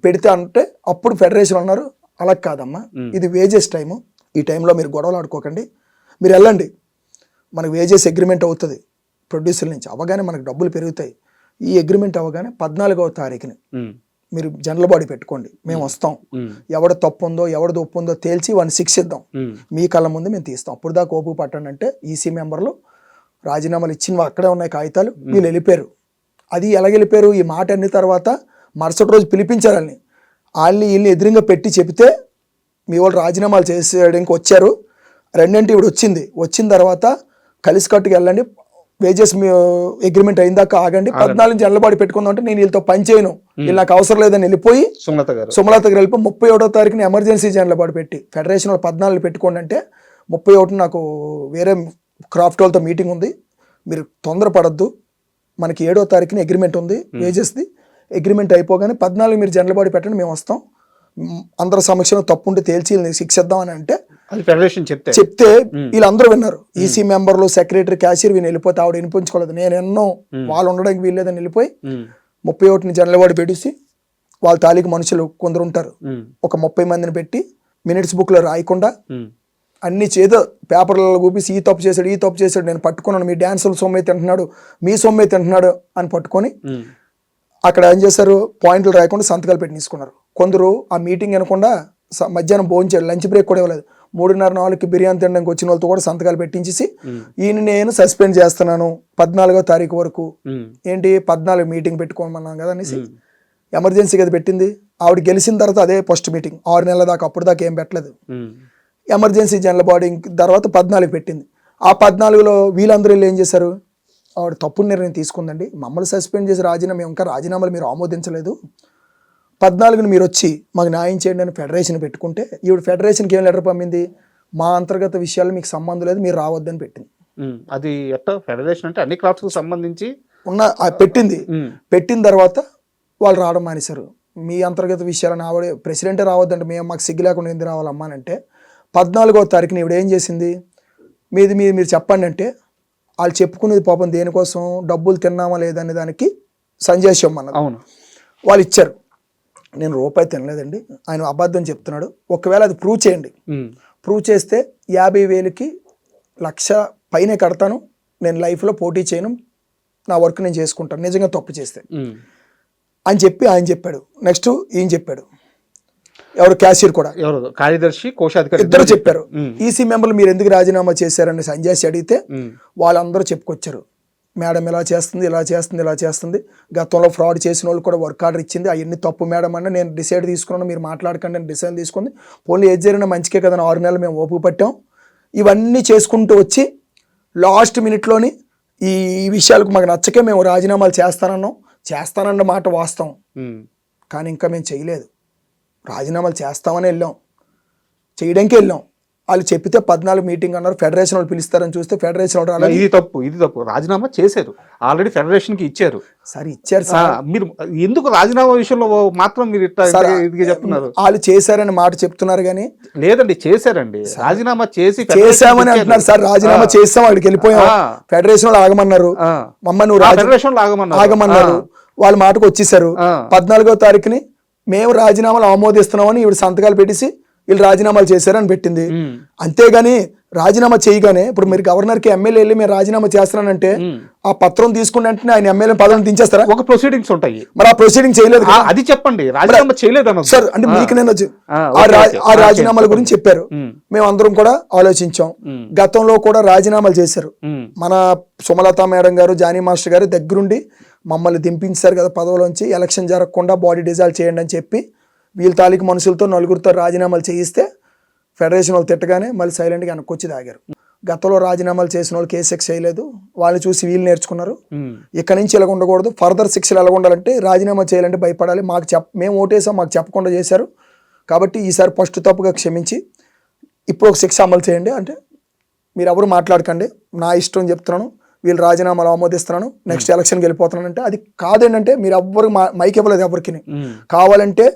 పెడితే అంటే అప్పుడు ఫెడరేషన్ అన్నారు అలా కాదమ్మా, ఇది వేజెస్ టైము, ఈ టైంలో మీరు గొడవలు ఆడుకోకండి, మీరు వెళ్ళండి, మనకు వేజెస్ అగ్రిమెంట్ అవుతుంది ప్రొడ్యూసర్ నుంచి, అవగానే మనకు డబ్బులు పెరుగుతాయి, ఈ అగ్రిమెంట్ అవగానే 14వ తారీఖుని మీరు జనరల్ బాడీ పెట్టుకోండి, మేము వస్తాం, ఎవడ తప్పు ఉందో ఎవడది ఒప్పు ఉందో తేల్చి వాడిని శిక్షిద్దాం, మీ కళ్ళ ముందు మేము తీస్తాం, అప్పుడు దాకా ఓపు పట్టండి అంటే ఈసీ మెంబర్లు రాజీనామాలు ఇచ్చినవి అక్కడే ఉన్నాయి కాగితాలు, వీళ్ళు వెళ్ళిపోయారు. అది ఎలా వెళ్ళిపోయారు, ఈ మాట అన్న తర్వాత మరుసటి రోజు పిలిపించారు వాళ్ళని, వీళ్ళని ఎదురుగా పెట్టి చెబితే మీ వాళ్ళు రాజీనామాలు చేసేయడానికి వచ్చారు, రెండంటే ఇప్పుడు వచ్చిన తర్వాత కలిసికట్టుకు వెళ్ళండి, వేజెస్ అగ్రిమెంట్ అయిందాక ఆగండి, 14 జనరల్ పెట్టుకుందాం అంటే నేను వీళ్ళతో పని చేయను, వీళ్ళు నాకు అవసరం లేదని వెళ్ళిపోయి సుమలత గారు వెళ్ళిపోయి 31వ తారీఖున ఎమర్జెన్సీ జనరల్ పెట్టి ఫెడరేషన్ 14 పెట్టుకోండి అంటే 31 నాకు వేరే క్రాఫ్ట్ వాళ్ళతో మీటింగ్ ఉంది, మీరు తొందరపడద్దు, మనకి 7వ తారీఖున అగ్రిమెంట్ ఉంది వేజెస్ది, అగ్రిమెంట్ అయిపోగానే 14 మీరు జనరల్ బాడీ పెట్టండి, మేము వస్తాం, అందరి సమక్షంలో తప్పు ఉంటే తేల్చి శిక్షిద్దాం అని అంటే చెప్తే వీళ్ళందరూ విన్నారు, ఈసీ మెంబర్లు సెక్రటరీ క్యాషియర్ వీళ్ళు వెళ్ళిపోతే ఆవిడ వినిపించుకోలేదు, నేను ఎన్నో వాళ్ళు ఉండడానికి వీల్లేదని వెళ్ళిపోయి 31ని జనరల్ బాడీ పెట్టేసి వాళ్ళ తాలూకు మనుషులు కొందరు ఉంటారు, ఒక 30 మందిని పెట్టి మినిట్స్ బుక్ లో రాయకుండా అన్ని చేదో పేపర్లలో చూపిసి ఈ తప్పు చేశాడు నేను పట్టుకున్నాను, మీ డాన్సులు సొమ్మే తింటున్నాడు మీ సొమ్మే తింటున్నాడు అని పట్టుకొని అక్కడ ఏం చేశారు, పాయింట్లు రాయకుండా సంతకాలు పెట్టి తీసుకున్నారు. కొందరు ఆ మీటింగ్ అనకుండా మధ్యాహ్నం భోజనం చేయలేదు, లంచ్ బ్రేక్ కూడా ఇవ్వలేదు, 3:30-4కి బిర్యానీ తినడానికి వచ్చిన వాళ్ళతో కూడా సంతకాలు పెట్టించేసి ఈయన నేను సస్పెండ్ చేస్తున్నాను 14వ తారీఖు వరకు, ఏంటి 14 మీటింగ్ పెట్టుకోమన్నాం కదా అనేసి ఎమర్జెన్సీ కదా పెట్టింది, ఆవిడ గెలిచిన తర్వాత అదే ఫస్ట్ మీటింగ్ 6 నెలల దాకా, అప్పుడు దాకా ఏం పెట్టలేదు, ఎమర్జెన్సీ జనరల్ బాడీ తర్వాత 14 పెట్టింది. ఆ 14లో వీళ్ళందరూ ఏం చేశారు, ఆవిడ తప్పుడు నిర్ణయం తీసుకుందండి, మమ్మల్ని సస్పెండ్ చేసి రాజీనామా ఇంకా రాజీనామాలు మీరు ఆమోదించలేదు, 14ని మీరు వచ్చి మాకు న్యాయం చేయండి అని ఫెడరేషన్ పెట్టుకుంటే ఈవిడ ఫెడరేషన్కి ఏం లెటర్ పంపింది, మా అంతర్గత విషయాలు మీకు సంబంధం లేదు మీరు రావద్దని పెట్టింది. అది ఎట్లా ఫెడరేషన్ అంటే అన్ని క్రాఫ్ట్స్కి సంబంధించి పెట్టిన తర్వాత వాళ్ళు రావడం మానేశారు, మీ అంతర్గత విషయాలను ఆవిడ ప్రెసిడెంటే రావద్దంటే మేము మాకు సిగ్గు లేకుండా ఎందుకు రావాలమ్మా అని అంటే 14వ తారీఖున ఈవిడ ఏం చేసింది, మీరు చెప్పండి అంటే వాళ్ళు చెప్పుకునేది పాపం దేనికోసం, డబ్బులు తిన్నామా లేదనే దానికి సంజయ్ అన్నది, అవును వాళ్ళు ఇచ్చారు, నేను రూపాయి తినలేదండి, ఆయన అబద్ధం చెప్తున్నాడు, ఒకవేళ అది ప్రూవ్ చేయండి, ప్రూవ్ చేస్తే 50,000కి 1,00,000 పైనే కడతాను, నేను లైఫ్లో పోటీ చేయను, నా వర్క్ నేను చేసుకుంటాను నిజంగా తప్పు చేస్తే అని చెప్పి ఆయన చెప్పాడు. నెక్స్ట్ ఈయన చెప్పాడు, ఎవరు క్యాషియర్ కూడా కార్యదర్శి కోశాధికారి ఇద్దరు చెప్పారు, ఈసీ మెంబర్లు మీరు ఎందుకు రాజీనామా చేశారని సంజయ్ అడిగితే వాళ్ళందరూ చెప్పుకొచ్చారు, మేడం ఇలా చేస్తుంది, గతంలో ఫ్రాడ్ చేసిన వాళ్ళు కూడా వర్క్ ఆర్డర్ ఇచ్చింది, అవన్నీ తప్పు మేడం అన్న నేను డిసైడ్ తీసుకున్నాను, మీరు మాట్లాడకండి అని డిసైడ్ తీసుకుంది, పోనీ ఏది జరిగినా మంచికే కదా 6 నెలలు మేము ఓపిక పట్టాం, ఇవన్నీ చేసుకుంటూ వచ్చి లాస్ట్ మినిట్లోని ఈ విషయాలకు మాకు నచ్చకే మేము రాజీనామాలు చేస్తానన్న మాట వాస్తవం, కానీ ఇంకా మేము చేయలేదు, రాజీనామాలు చేస్తామని చేయడానికే వెళ్ళాం, వాళ్ళు చెప్పితే 14 మీటింగ్ అన్నారు, ఫెడరేషన్ వాళ్ళు పిలుస్తారని చూస్తే ఫెడరేషన్ వాళ్ళు ఇది తప్పు రాజీనామా చేశారు, ఆల్రెడీ ఫెడరేషన్ కి ఇచ్చారు సార్, మీరు ఎందుకు రాజీనామా విషయంలో మాత్రం మీరు చెప్తున్నారు, వాళ్ళు చేశారని మాట చెప్తున్నారు కానీ లేదండి చేశారండి, రాజీనామా చేశామని అంటున్నారు సార్, రాజీనామా చేస్తాం అక్కడికి వెళ్ళిపోయాం, ఫెడరేషన్ వాళ్ళు ఆగమన్నారు, నువ్వు ఫెడరేషన్ ఆగమన్నారు, వాళ్ళ మాటకు వచ్చేసారు, 14వ తారీఖుని మేము రాజీనామాలు ఆమోదిస్తున్నామని ఈవిడ సంతకాలు పెట్టేసి వీళ్ళు రాజీనామాలు చేశారని పెట్టింది, అంతేగాని రాజీనామా చేయగానే ఇప్పుడు మీరు గవర్నర్కి ఎమ్మెల్యే వెళ్ళి మీరు రాజీనామా చేస్తున్నానంటే ఆ పత్రం తీసుకున్న వెంటనే ఆయన ఎమ్మెల్యే పదవిని దించేస్తారా, ఒక ప్రొసీడింగ్స్ ఉంటాయి, మరి ఆ ప్రొసీడింగ్ చేయలేదు అది చెప్పండి, రాజీనామా చేయలేదు సార్ అంటే మీకు నేను ఆ రాజీనామాల గురించి చెప్పారు, మేము అందరం కూడా ఆలోచించాం, గతంలో కూడా రాజీనామాలు చేశారు, మన సుమలత మేడం గారు జానీ మాస్టర్ గారు దగ్గరుండి మమ్మల్ని దింపించారు కదా పదవులోంచి, ఎలక్షన్ జరగకుండా బాడీ డిజాల్వ్ చేయండి అని చెప్పి వీళ్ళ తాలూకు మనుషులతో 4గురితో రాజీనామాలు చేయిస్తే ఫెడరేషన్ వాళ్ళు తిట్టగానే మళ్ళీ సైలెంట్గా వెనక్కొచ్చి తాగారు. గతంలో రాజీనామాలు చేసిన వాళ్ళు కేసు శిక్ష చేయలేదు, వాళ్ళు చూసి వీళ్ళు నేర్చుకున్నారు. ఉమ్. ఇక్కడ నుంచి ఇలా ఉండకూడదు, ఫర్దర్ శిక్షలు ఎలా ఉండాలంటే రాజీనామా చేయాలంటే భయపడాలి, మేము ఓటేసాం మాకు చెప్పకుండా చేశారు కాబట్టి ఈసారి ఫస్ట్ తప్పుగా క్షమించి ఇప్పుడు ఒక శిక్ష అమలు చేయండి అంటే మీరు ఎవరు మాట్లాడకండి, నా ఇష్టం చెప్తున్నాను, వీళ్ళు రాజీనామాలు ఆమోదిస్తున్నాను, నెక్స్ట్ ఎలక్షన్కి వెళ్ళిపోతున్నాను అంటే అది కాదేంటంటే మీరు ఎవ్వరు మైక్ ఇవ్వలేదు ఎవరికి. కావాలంటే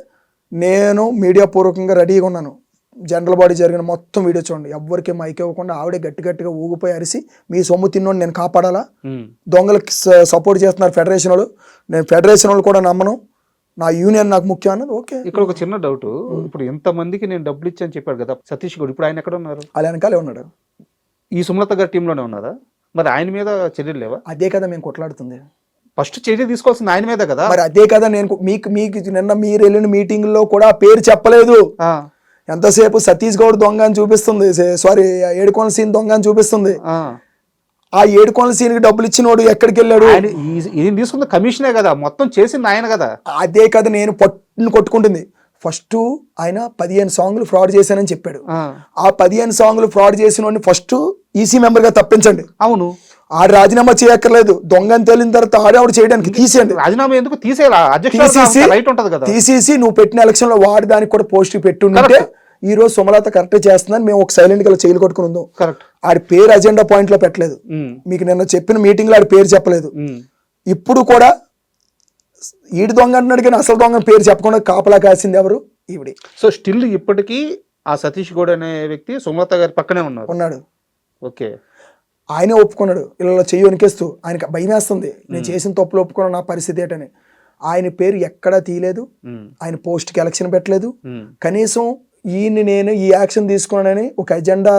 నేను మీడియా పూర్వకంగా రెడీగా ఉన్నాను, జనరల్ బాడీ జరిగిన మొత్తం వీడియో చూడండి, ఎవ్వరికి మైక్ ఇవ్వకుండా ఆవిడే గట్టిగా ఊగిపోయి అరిసి మీ సొమ్ము తిన్నోని నేను కాపాడాలా, దొంగలకి సపోర్ట్ చేస్తున్నారు ఫెడరేషన్ వాళ్ళు, నేను ఫెడరేషన్ వాళ్ళు కూడా నమ్మను, నా యూనియన్ నాకు ముఖ్యం అన్నది. ఓకే, ఇక్కడ ఒక చిన్న డౌట్, ఇప్పుడు ఎంతమందికి నేను డబ్బులు ఇచ్చాను చెప్పాడు కదా సతీష్ గౌడ్, ఇప్పుడు ఆయన ఎక్కడ ఉన్నారు? అలా వెనకాలే ఉన్నాడు. ఈ సుమలత గారి టీంలోనే ఉన్నారా? మరి ఆయన మీద చర్యలు లేవా? అదే కదా మేము కొట్లాడుతుంది, ఫస్ట్ చర్య తీసుకోవాల్సింది ఆయన మీద కదా. మరి అదే కదా నేను మీకు నిన్న మీరు వెళ్ళిన మీటింగ్లో కూడా పేరు చెప్పలేదు, ఎంతసేపు సతీష్ గౌడ్ దొంగ అని చూపిస్తుంది, సారీ ఏడుకోన సీన్ దొంగ అని చూపిస్తుంది. ఆ ఏడుకోన సీన్ కి డబ్బులు ఇచ్చినోడు ఎక్కడికి వెళ్ళాడు? ఇది తీసుకున్న కమిషనే కదా, మొత్తం చేసింది ఆయన కదా. అదే కదా నేను కొట్టుకుంటుంది. ఫస్ట్ ఆయన 15 సాంగ్లు ఫ్రాడ్ చేశానని చెప్పాడు, ఆ 15 సాంగ్లు ఫ్రాడ్ చేసిన ఫస్ట్ ఈసీ మెంబర్ గా తప్పించండి. అవును, ఆడు రాజీనామా చేయక్కర్లేదు, దొంగ అని తేలిన తర్వాత ఆవిడ చేయడానికి తీసేయండి. రాజీనామా ఎందుకు తీసేసి నువ్వు పెట్టిన ఎలక్షన్ లో వాడి దానికి కూడా పోస్ట్ పెట్టుంటే ఈ రోజు సుమలత కరెక్ట్ చేస్తుందని మేము ఒక సైలెంట్ గా చేయలు కొట్టుకుని ఉందాం. ఆడి పేరు అజెండా పాయింట్ లో పెట్టలేదు, మీకు నిన్న చెప్పిన మీటింగ్ లో ఆడి పేరు చెప్పలేదు. ఇప్పుడు కూడా ఈడు దొంగ అంటున్నాడు కానీ అసలు దొంగ పేరు చెప్పకుండా కాపలా కాసింది ఎవరు? ఈవిడి. సో స్టిల్ ఇప్పటికీ ఆ సతీష్ గౌడ్ అనే వ్యక్తి సుమలత గారి పక్కనే ఉన్నాడు. ఓకే, ఆయనే ఒప్పుకున్నాడు, ఇలా చెయ్యి వనికేస్తూ ఆయనకి భయం వేస్తుంది, నేను చేసిన తప్పులు ఒప్పుకున్నాను నా పరిస్థితి ఏంటని. ఆయన పేరు ఎక్కడా తీయలేదు, ఆయన పోస్ట్కి ఎలక్షన్ పెట్టలేదు, కనీసం ఈయన్ని నేను ఈ యాక్షన్ తీసుకున్నానని ఒక ఎజెండా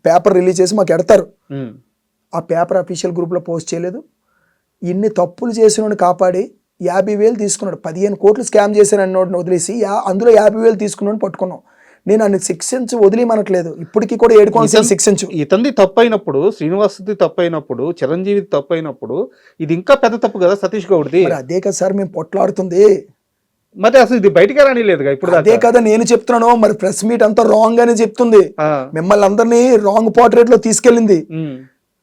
పేపర్ రిలీజ్ చేసి మాకు ఎడతారు, ఆ పేపర్ అఫీషియల్ గ్రూప్లో పోస్ట్ చేయలేదు. ఇన్ని తప్పులు చేసిన కాపాడి 50,000 తీసుకున్నాడు, 15 కోట్లు స్కామ్ చేశాను అన్నోడిని వదిలేసి అందులో 50,000 తీసుకున్నాడు పట్టుకున్నాం. నేను అన్ని శిక్షించి వదిలేమనట్లేదు, ఇప్పటికీ కూడా 7 కోట్ల శిక్షించు. ఇతంది తప్పైనప్పుడు, శ్రీనివాసది తప్పైనప్పుడు, చిరంజీవి తప్పైనప్పుడు ఇది ఇంకా పెద్ద తప్పు కదా సతీష్ గౌడ్ది. అదే కదా సార్ మేము పొట్లాడుతుంది, మరి అసలు ఇది బయటికి రానిలేదు ఇప్పుడు. అదే కదా నేను చెప్తున్నాను, మరి ప్రెస్ మీట్ అంతా రాంగ్ అని చెప్తుంది, మిమ్మల్ని అందరినీ రాంగ్ పోర్ట్రేట్ లో తీసుకెళ్ళింది.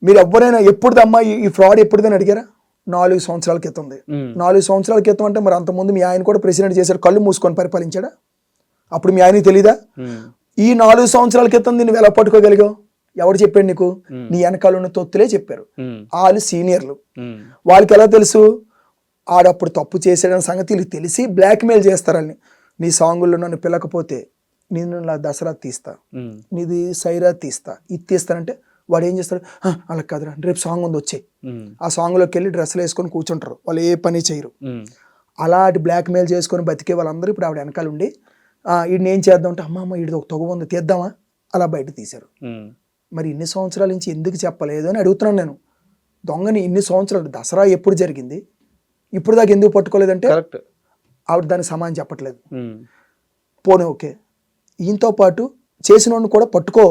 మీరు ఎవరైనా ఎప్పుడుదమ్మా ఈ ఫ్రాడ్ ఎప్పుడుదని అడిగారా? 4 సంవత్సరాల క్రితం. 4 సంవత్సరాల క్రితం అంటే మరి అంతకుముందు మీ ఆయన కూడా ప్రెసిడెంట్ చేశాడు, కళ్ళు మూసుకొని పరిపాలించాడా? అప్పుడు మీ ఆయనకి తెలీదా? ఈ 4 సంవత్సరాల క్రితం నువ్వు ఎలా పట్టుకోగలిగావు? ఎవరు చెప్పాడు నీకు? నీ వెనకాల ఉన్న తొత్తులే చెప్పారు, వాళ్ళు సీనియర్లు. వాళ్ళకి ఎలా తెలుసు ఆడప్పుడు తప్పు చేసాడన్న సంగతి వీళ్ళకి తెలిసి బ్లాక్ మెయిల్ చేస్తారని. నీ సాంగుల్లో నన్ను పిలకపోతే నేను నా దసరా తీస్తా, నీది సైరా తీస్తా, ఇది తీస్తానంటే వాడు ఏం చేస్తాడు? అలా కాదురా, రేపు సాంగ్ ఉంది వచ్చే, ఆ సాంగ్లోకి వెళ్ళి డ్రెస్సులు వేసుకొని కూర్చుంటారు, వాళ్ళు ఏ పని చేయరు. అలాంటి బ్లాక్ మెయిల్ చేసుకొని బతికే వాళ్ళందరూ ఇప్పుడు ఆవిడ వెనకాల ఉండి వీడిని ఏం చేద్దాం అంటే అమ్మ వీడిది ఒక తొగ ఉంది తీద్దామా, అలా బయట తీశారు. మరి ఇన్ని సంవత్సరాల నుంచి ఎందుకు చెప్పలేదు అని అడుగుతున్నాను నేను. దొంగని ఇన్ని సంవత్సరాలు, దసరా ఎప్పుడు జరిగింది, ఇప్పుడు దాకా ఎందుకు పట్టుకోలేదంటే ఆవిడ దానికి సమానం చెప్పట్లేదు. పోనీ ఓకే, ఈయనతో పాటు చేసిన వాడిని కూడా పట్టుకో,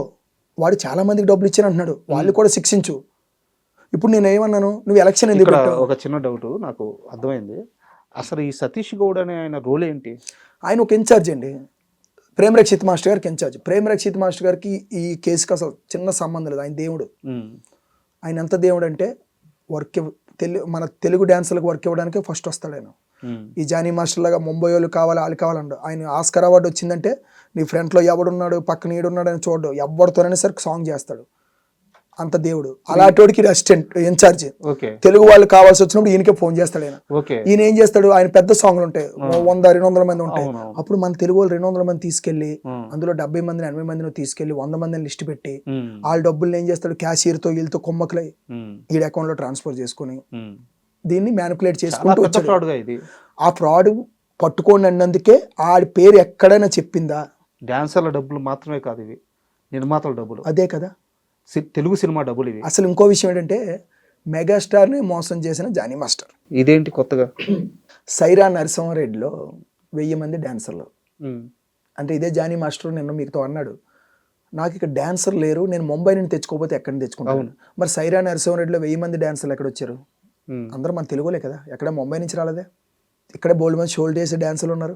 వాడు చాలా మందికి డబ్బులు ఇచ్చాను అంటున్నాడు, వాళ్ళు కూడా శిక్షించు. ఇప్పుడు నేను ఏమన్నాను, నువ్వు ఎలక్షన్ ఎందుకు పెట్టావు? ఒక చిన్న డౌట్ నాకు అర్థమైంది, అసలు ఈ సతీష్ గౌడ్ అనే ఆయన రోల్ ఏంటి? ఆయన ఒక ఇన్ఛార్జ్ అండి, ప్రేమ్ రక్షిత్ మాస్టర్ గారికి ఇన్ఛార్జ్. ప్రేమ్ రక్షిత్ మాస్టర్ గారికి ఈ కేసుకి అసలు చిన్న సంబంధం లేదు, ఆయన దేవుడు. ఆయన ఎంత దేవుడు అంటే మన తెలుగు డాన్సర్లకు వర్క్ ఇవ్వడానికి ఫస్ట్ వస్తాడు ఆయన. ఈ జానీ మాస్టర్ లాగా ముంబై వాళ్ళు కావాలి వాళ్ళు కావాలండు. ఆయన ఆస్కర్ అవార్డు వచ్చిందంటే నీ ఫ్రంట్లో ఎవడున్నాడు పక్కన ఈడున్నాడు అని చూడడు, ఎవరితోనైనా సరే సాంగ్ చేస్తాడు, అంత దేవుడు. అలాంటి అసిస్టెంట్ ఇన్ఛార్జ్. తెలుగు వాళ్ళు కావాల్సి వచ్చినప్పుడు ఈయనకే ఫోన్ చేస్తాడు ఆయన. ఈయన ఏం చేస్తాడు, ఆయన పెద్ద సాంగ్లు ఉంటాయి 100-200 మంది ఉంటాయి, అప్పుడు మన తెలుగు వాళ్ళు 200 మంది తీసుకెళ్లి అందులో 70 మందిని 80 మందిని తీసుకెళ్లి 100 మందిని లిస్ట్ పెట్టి వాళ్ళ డబ్బులు ఏం చేస్తాడు క్యాషియర్ తో వీళ్ళతో కొమ్మకలై ఈ అకౌంట్ లో ట్రాన్స్ఫర్ చేసుకుని దీన్ని మ్యానిపులేట్ చేసుకుంటూ వచ్చాడు. ఆ ఫ్రాడ్ పట్టుకోండి అన్నందుకే ఆడి పేరు ఎక్కడైనా చెప్పిందా? డాన్సర్ల డబ్బులు మాత్రమే కాదు, ఇవి నిర్మాతల డబ్బులు. అదే కదా తెలుగు సినిమా డబ్బులు ఇవి. అసలు ఇంకో విషయం ఏంటంటే మెగాస్టార్ని మోసం చేసిన జానీ మాస్టర్. ఇదేంటి కొత్తగా? సైరా నరసింహారెడ్డిలో 1000 మంది డాన్సర్లు. అంటే ఇదే జానీ మాస్టర్ నిన్న మీతో అన్నాడు, నాకు ఇక్కడ డాన్సర్ లేరు, నేను ముంబై నుండి తెచ్చుకోకపోతే ఎక్కడి నుంచి తెచ్చుకుంటాను. మరి సైరా నరసింహారెడ్డిలో 1000 మంది డాన్సర్లు ఎక్కడ వచ్చారు? అందరూ మన తెలుగులే కదా, ఎక్కడ ముంబై నుంచి రాలేదే. ఇక్కడ బోల్డ్ మంది షోల్డ్ చేసే డాన్సర్లు ఉన్నారు.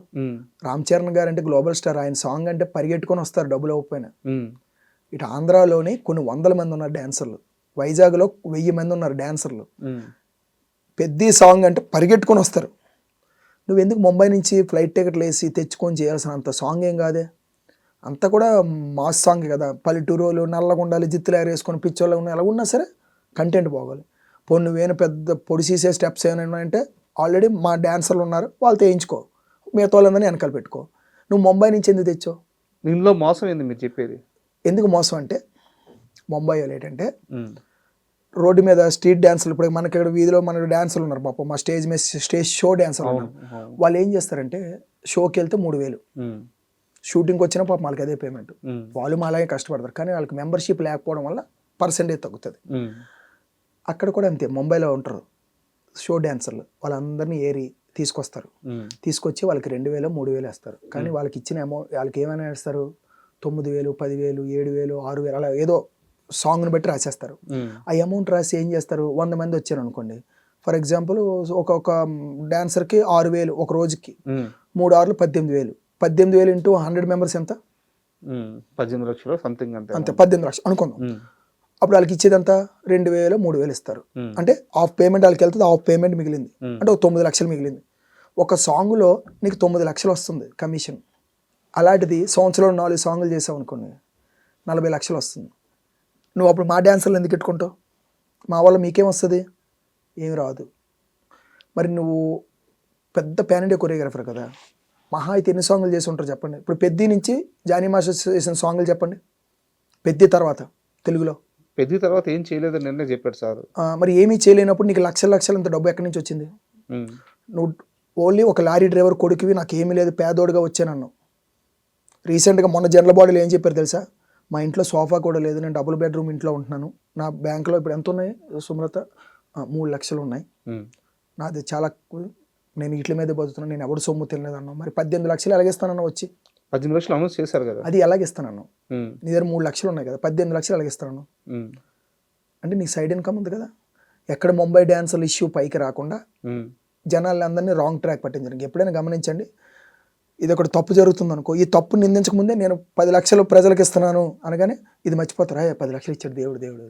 రామ్ చరణ్ గారు అంటే గ్లోబల్ స్టార్, ఆయన సాంగ్ అంటే పరిగెట్టుకొని వస్తారు డబ్బులు అవ్వకపోయినా. ఇటు ఆంధ్రాలోనే కొన్ని 100 మంది ఉన్నారు డాన్సర్లు, వైజాగ్లో 1000 మంది ఉన్నారు డాన్సర్లు. పెద్ద సాంగ్ అంటే పరిగెట్టుకొని వస్తారు. నువ్వు ఎందుకు ముంబై నుంచి ఫ్లైట్ టికెట్లు వేసి తెచ్చుకొని చేయాల్సిన అంత సాంగ్ ఏం కాదే, అంతా కూడా మాస్ సాంగ్ కదా. పల్లెటూరులు నల్లగుండాలి, జిత్తులు వేసుకొని పిచ్చోళ్ళు ఉన్న ఎలా ఉన్నా సరే కంటెంట్ బాగోవాలి. పోనీ నువ్వేనా పెద్ద పొడిసీసే స్టెప్స్ ఏమైనా అంటే ఆల్రెడీ మా డాన్సర్లు ఉన్నారు, వాళ్ళతో వేయించుకో, మిగతా వాళ్ళందరినీ వెనకాల పెట్టుకో. నువ్వు ముంబై నుంచి ఎందుకు తెచ్చావు? ఇందులో మోసం ఏంది మీరు చెప్పేది? ఎందుకు మోసం అంటే ముంబై వాళ్ళు ఏంటంటే రోడ్డు మీద స్ట్రీట్ డాన్సర్లు, ఇప్పుడు మనకి ఇక్కడ వీధిలో మన డాన్సర్లు ఉన్నారు పాపం, మా స్టేజ్ మీద స్టేజ్ షో డాన్సర్లు ఉన్నారు. వాళ్ళు ఏం చేస్తారంటే షోకి వెళ్తే 3000, షూటింగ్కి వచ్చిన పాపం వాళ్ళకి అదే పేమెంట్. వాళ్ళు అలాగే కష్టపడతారు, కానీ వాళ్ళకి మెంబర్షిప్ లేకపోవడం వల్ల పర్సెంటేజ్ తగ్గుతుంది. అక్కడ కూడా అంతే, ముంబైలో ఉంటారు షో డాన్సర్లు, వాళ్ళందరినీ ఏరి తీసుకొస్తారు. తీసుకొచ్చి వాళ్ళకి 2000, 3000 వేస్తారు. కానీ వాళ్ళకి ఇచ్చిన వాళ్ళకి ఏమైనా వేస్తారు, 9000, 10000, 7000, 6000 అలా ఏదో సాంగ్ని బట్టి రాసేస్తారు. ఆ అమౌంట్ రాసి ఏం చేస్తారు, 100 మంది వచ్చారు అనుకోండి, ఫర్ ఎగ్జాంపుల్ ఒక డాన్సర్కి 6000 ఒక రోజుకి, 3 hours 18000. 18000 ఇంటూ 100 మెంబర్స్ ఎంత? 18 లక్షలు సంథింగ్ అంతే. 18 లక్షలు అనుకుందాం. అప్పుడు వాళ్ళకి ఇచ్చేదంతా 2000, 3000 ఇస్తారు. అంటే హాఫ్ పేమెంట్ వాళ్ళకి వెళ్తుంది, హాఫ్ పేమెంట్ మిగిలింది, అంటే ఒక 9 లక్షలు మిగిలింది. ఒక సాంగ్లో నీకు 9 లక్షలు వస్తుంది కమిషన్. అలాంటిది సంవత్సరంలో 4 సాంగులు చేసావు అనుకోండి, 40 లక్షలు వస్తుంది. నువ్వు అప్పుడు మా డాన్సర్లు ఎందుకు పెట్టుకుంటావు? మా వల్ల మీకేం వస్తుంది? ఏమి రాదు. మరి నువ్వు పెద్ద పాన్ ఇండియా కొరియోగ్రాఫర్ కదా, మహా అయితే ఎన్ని సాంగులు చేసి ఉంటారు చెప్పండి. ఇప్పుడు పెద్ది నుంచి జానీ మాస్టర్ చేసిన సాంగులు చెప్పండి, పెద్ది తర్వాత తెలుగులో. పెద్ద తర్వాత ఏం చేయలేదని నిన్నే చెప్పాడు సార్. మరి ఏమీ చేయలేనప్పుడు నీకు లక్షలు అంత డబ్బు ఎక్కడి నుంచి వచ్చింది? నువ్వు ఓన్లీ ఒక లారీ డ్రైవర్ కొడుకువి, నాకు ఏమీ లేదు పేదోడుగా వచ్చానన్నావు. రీసెంట్గా మొన్న జనరల్ బాడీలో ఏం చెప్పారు తెలుసా? మా ఇంట్లో సోఫా కూడా లేదు, నేను డబుల్ బెడ్రూమ్ ఇంట్లో ఉంటున్నాను, నా బ్యాంకులో ఇప్పుడు ఎంత ఉన్నాయి సుమలత? 3 లక్షలు ఉన్నాయి, నాది చాలా, నేను ఇట్ల మీద బతుకుతున్నాను, నేను ఎవడు సొమ్ము తినలేదన్నావు. మరి 18 లక్షలు ఎలాగిస్తానన్నా వచ్చి? 18 లక్షలు అనౌన్స్ చేశారు కదా, అది ఎలాగిస్తానన్నావు? నీ దగ్గర 3 లక్షలు ఉన్నాయి కదా, 18 లక్షలు ఎలాగిస్తాను అంటే నీకు సైడ్ ఇన్కమ్ ఉంది కదా. ఎక్కడ ముంబై డాన్సర్లు ఇష్యూ పైకి రాకుండా జనాలందరినీ రాంగ్ ట్రాక్ పట్టించడానికి. ఎప్పుడైనా గమనించండి, ఇది ఒకటి తప్పు జరుగుతుంది అనుకో, ఈ తప్పు నిందించక ముందే నేను 10 లక్షలు ప్రజలకు ఇస్తున్నాను అనగానే ఇది మర్చిపోతారా, 10 లక్షలు ఇచ్చాడు దేవుడు.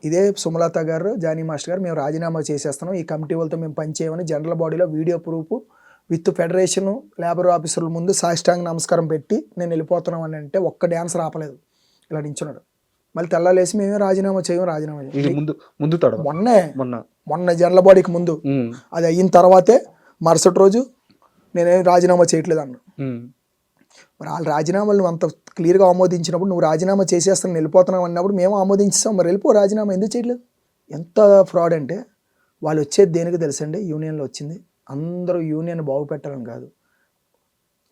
ఇదే సుమలత గారు, జానీ మాస్టర్ గారు, మేము రాజీనామా చేసేస్తున్నాం, ఈ కమిటీ వాళ్ళతో మేము పనిచేయమని జనరల్ బాడీలో video proof with federation labour ఆఫీసర్ల ముందు సాష్టాంగ నమస్కారం పెట్టి నేను వెళ్ళిపోతున్నాం అని అంటే ఒక్క డాన్సర్ ఆపలేదు, ఇలా నించున్నాడు. మళ్ళీ తెల్లాలేసి మేమే రాజీనామా చేయం. మొన్న జనరల్ బాడీకి ముందు అది అయిన తర్వాతే మరుసటి రోజు నేనేం రాజీనామా చేయట్లేదు అన్నా. మరి వాళ్ళ రాజీనామాలు నువ్వు అంత క్లియర్గా ఆమోదించినప్పుడు, నువ్వు రాజీనామా చేసేస్తాను వెళ్ళిపోతున్నావు అన్నప్పుడు మేము ఆమోదించాం, మరి వెళ్ళిపో, రాజీనామా ఎందుకు చేయట్లేదు? ఎంత ఫ్రాడ్ అంటే, వాళ్ళు వచ్చేది దేనికి తెలుసండి, యూనియన్లో వచ్చింది అందరూ యూనియన్ బాగుపెట్టాలని కాదు.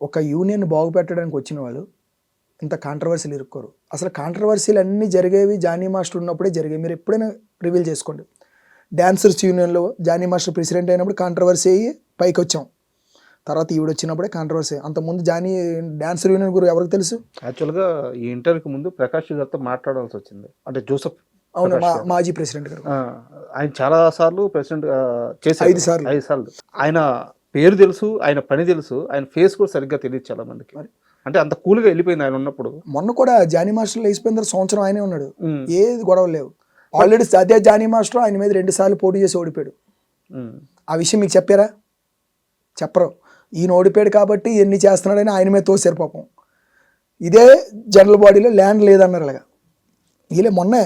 ఒక యూనియన్ బాగుపెట్టడానికి వచ్చిన వాళ్ళు ఇంత కాంట్రవర్సీలు ఇరుక్కోరు. అసలు కాంట్రవర్సీలు అన్నీ జరిగేవి జానీ మాస్టర్ ఉన్నప్పుడే జరిగాయి. మీరు ఎప్పుడైనా రివీల్ చేసుకోండి. డాన్సర్స్ యూనియన్లో జానీ మాస్టర్ ప్రెసిడెంట్ అయినప్పుడు కాంట్రవర్సీ అయ్యి పైకి వచ్చాం, తర్వాత ఈవిడ వచ్చినప్పుడే కాంట్రవర్సీ. అంతకుముందు జానీ డాన్సర్ యూనియన్ గురించి ఎవరికి తెలుసు? యాక్చువల్గా ఈ ఇంటర్వ్యూకి ముందు ప్రకాష్ గారితో మాట్లాడాల్సి వచ్చింది, అంటే జోసెఫ్. అవును, మాజీ ప్రెసిడెంట్ గారు. ఆయన చాలా సార్లు ప్రెసిడెంట్ చేశారు, 5 సార్లు. ఆయన పేరు తెలుసు, ఆయన పని తెలుసు, ఆయన ఫేస్ కూడా సరిగ్గా తెలియదు చాలా మందికి. అంటే అంత కూల్గా వెళ్ళిపోయింది ఆయన ఉన్నప్పుడు. మొన్న కూడా జానీ మాస్టర్ లేచిపోయిన సంవత్సరం ఆయనే ఉన్నాడు, ఏది గొడవలు లేవు. ఆల్రెడీ అదే జానీ మాస్టర్ ఆయన మీద 2 సార్లు పోటీ చేసి ఓడిపోయాడు. ఆ విషయం మీకు చెప్పారా? చెప్పరు. ఈయన ఓడిపోయాడు కాబట్టి ఎన్ని చేస్తున్నాడని ఆయన మీద తోసారు పాపం. ఇదే జనరల్ బాడీలో ల్యాండ్ లేదన్నారు అలాగా. వీళ్ళే మొన్నే,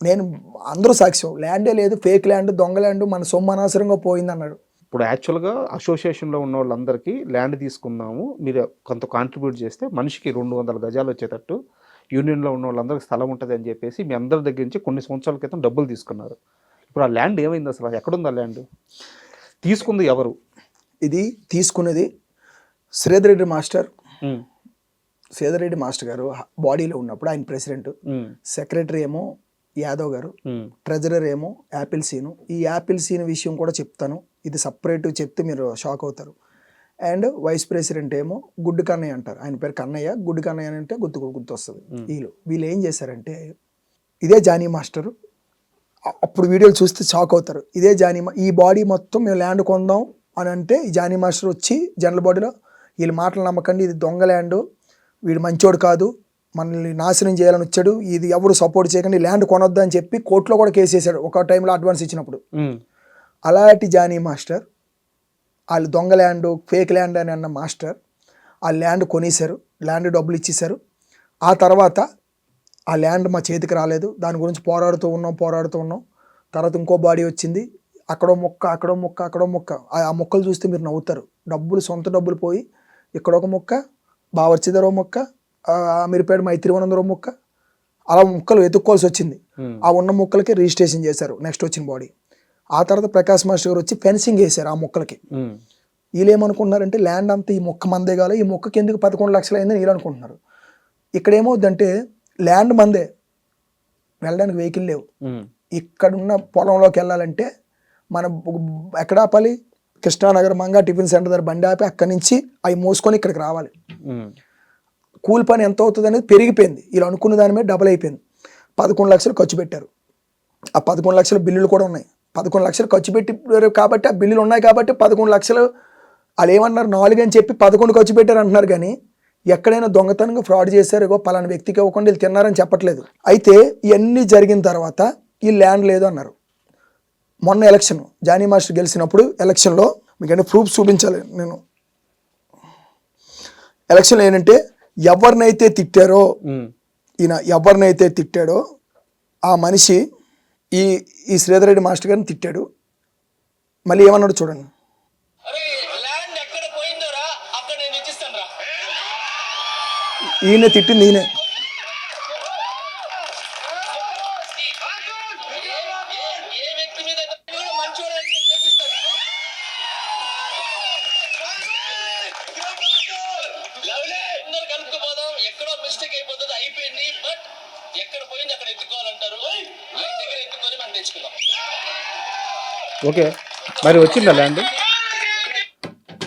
నేను అందరూ సాక్ష్యం, ల్యాండే లేదు, ఫేక్ ల్యాండ్, దొంగ ల్యాండ్, మన సొమ్ము అనవసరంగా పోయింది అన్నాడు. ఇప్పుడు యాక్చువల్గా అసోసియేషన్లో ఉన్న వాళ్ళందరికీ ల్యాండ్ తీసుకుందాము, మీరు కొంత కాంట్రిబ్యూట్ చేస్తే మనిషికి 200 గజాలు వచ్చేటట్టు యూనియన్లో ఉన్న వాళ్ళందరికీ స్థలం ఉంటుంది అని చెప్పేసి మీ అందరి దగ్గర నుంచి కొన్ని సంవత్సరాల క్రితం డబ్బులు తీసుకున్నారు. ఇప్పుడు ఆ ల్యాండ్ ఏమైంది అసలు? ఎక్కడుంది ఆ ల్యాండ్? తీసుకుంది ఎవరు? ఇది తీసుకున్నది శ్రీధర్ రెడ్డి మాస్టర్. శ్రీధర్ రెడ్డి మాస్టర్ గారు బాడీలో ఉన్నప్పుడు ఆయన ప్రెసిడెంట్, సెక్రటరీ ఏమో యాదవ్ గారు, ట్రెజరర్ ఏమో యాపిల్ సీను. ఈ యాపిల్ సీన్ విషయం కూడా చెప్తాను, ఇది సపరేట్ చెప్తే మీరు షాక్ అవుతారు. అండ్ వైస్ ప్రెసిడెంట్ ఏమో గుడ్డు కన్నయ్య అంటారు, ఆయన పేరు కన్నయ్య, గుడ్డు కన్నయ్య అని అంటే గుర్తు వస్తుంది. వీళ్ళు ఏం చేశారంటే, ఇదే జానీ మాస్టరు, అప్పుడు వీడియోలు చూస్తే షాక్ అవుతారు. ఇదే జానీ ఈ బాడీ మొత్తం మేము ల్యాండ్ కొందాం అని అంటే ఈ జానీ మాస్టర్ వచ్చి జనరల్ బాడీలో వీళ్ళ మాటలు నమ్మకండి, ఇది దొంగ ల్యాండ్, వీడు మంచోడు కాదు, మనల్ని నాశనం చేయాలని వచ్చాడు, ఇది ఎవరు సపోర్ట్ చేయకండి, ల్యాండ్ కొనొద్దు అని చెప్పి కోర్టులో కూడా కేసు వేసాడు ఒక టైంలో అడ్వాన్స్ ఇచ్చినప్పుడు. అలాంటి జానీ మాస్టర్ వాళ్ళు దొంగ ల్యాండ్ ఫేక్ ల్యాండ్ అని అన్న మాస్టర్ ఆ ల్యాండ్ కొనేశారు, ల్యాండ్ డబ్బులు ఇచ్చేశారు. ఆ తర్వాత ఆ ల్యాండ్ మా చేతికి రాలేదు, దాని గురించి పోరాడుతూ ఉన్నాం. తర్వాత ఇంకో బాడీ వచ్చింది, అక్కడో మొక్క. ఆ మొక్కలు చూస్తే మీరు నవ్వుతారు. సొంత డబ్బులు పోయి ఇక్కడొక మొక్క, బావర్చిదరో మొక్క, అమీర్పేట మైత్రివనందరో మొక్క, అలా మొక్కలు వెతుక్కోవాల్సి వచ్చింది. ఆ ఉన్న మొక్కలకి రిజిస్ట్రేషన్ చేశారు నెక్స్ట్ వచ్చిన బాడీ. ఆ తర్వాత ప్రకాష్ మాస్టర్ గారు వచ్చి ఫెన్సింగ్ వేశారు ఆ మొక్కలకి. వీళ్ళు ఏమనుకుంటున్నారంటే ల్యాండ్ అంతా ఈ మొక్క మందే కాదు, ఈ మొక్కకి ఎందుకు 11 లక్షలు అయిందని వీళ్ళు అనుకుంటున్నారు. ఇక్కడ ఏమవుద్దంటే ల్యాండ్ మందే, వెళ్ళడానికి వెహికల్ లేవు. ఇక్కడున్న పొలంలోకి వెళ్ళాలంటే మనం ఎక్కడ ఆపాలి, కృష్ణానగర్ మంగా టిఫిన్ సెంటర్ దగ్గర బండి ఆపి అక్కడి నుంచి అవి మోసుకొని ఇక్కడికి రావాలి. కూలి పని ఎంత అవుతుంది అనేది పెరిగిపోయింది, వీళ్ళు అనుకున్న దాని మీద డబల్ అయిపోయింది. 11 లక్షలు ఖర్చు పెట్టారు. ఆ 11 లక్షల బిల్లులు కూడా ఉన్నాయి. 11 లక్షలు ఖర్చు పెట్టారు కాబట్టి ఆ బిల్లులు ఉన్నాయి కాబట్టి 11 లక్షలు వాళ్ళు ఏమన్నారు 4 అని చెప్పి 11 ఖర్చు పెట్టారు అంటున్నారు. కానీ ఎక్కడైనా దొంగతనంగా ఫ్రాడ్ చేశారు, ఇగో పలానా వ్యక్తికి ఇవ్వకుండా వీళ్ళు తిన్నారని చెప్పట్లేదు. అయితే ఇవన్నీ జరిగిన తర్వాత ఈ ల్యాండ్ లేదు అన్నారు. మొన్న ఎలక్షన్ జానీ మాస్టర్ గెలిచినప్పుడు ఎలక్షన్లో మీకు ప్రూఫ్ చూపించాలి నేను. ఎలక్షన్లో ఏంటంటే ఎవరినైతే తిట్టారో ఎవరినైతే తిట్టాడో ఆ మనిషి ఈ శ్రీధర్ రెడ్డి మాస్టర్ గారిని తిట్టాడు. మళ్ళీ ఏమన్నాడు చూడండి. ఈయన తిట్టింది ఈయనే. ఓకే, మరి వచ్చిందా ల్యాండ్?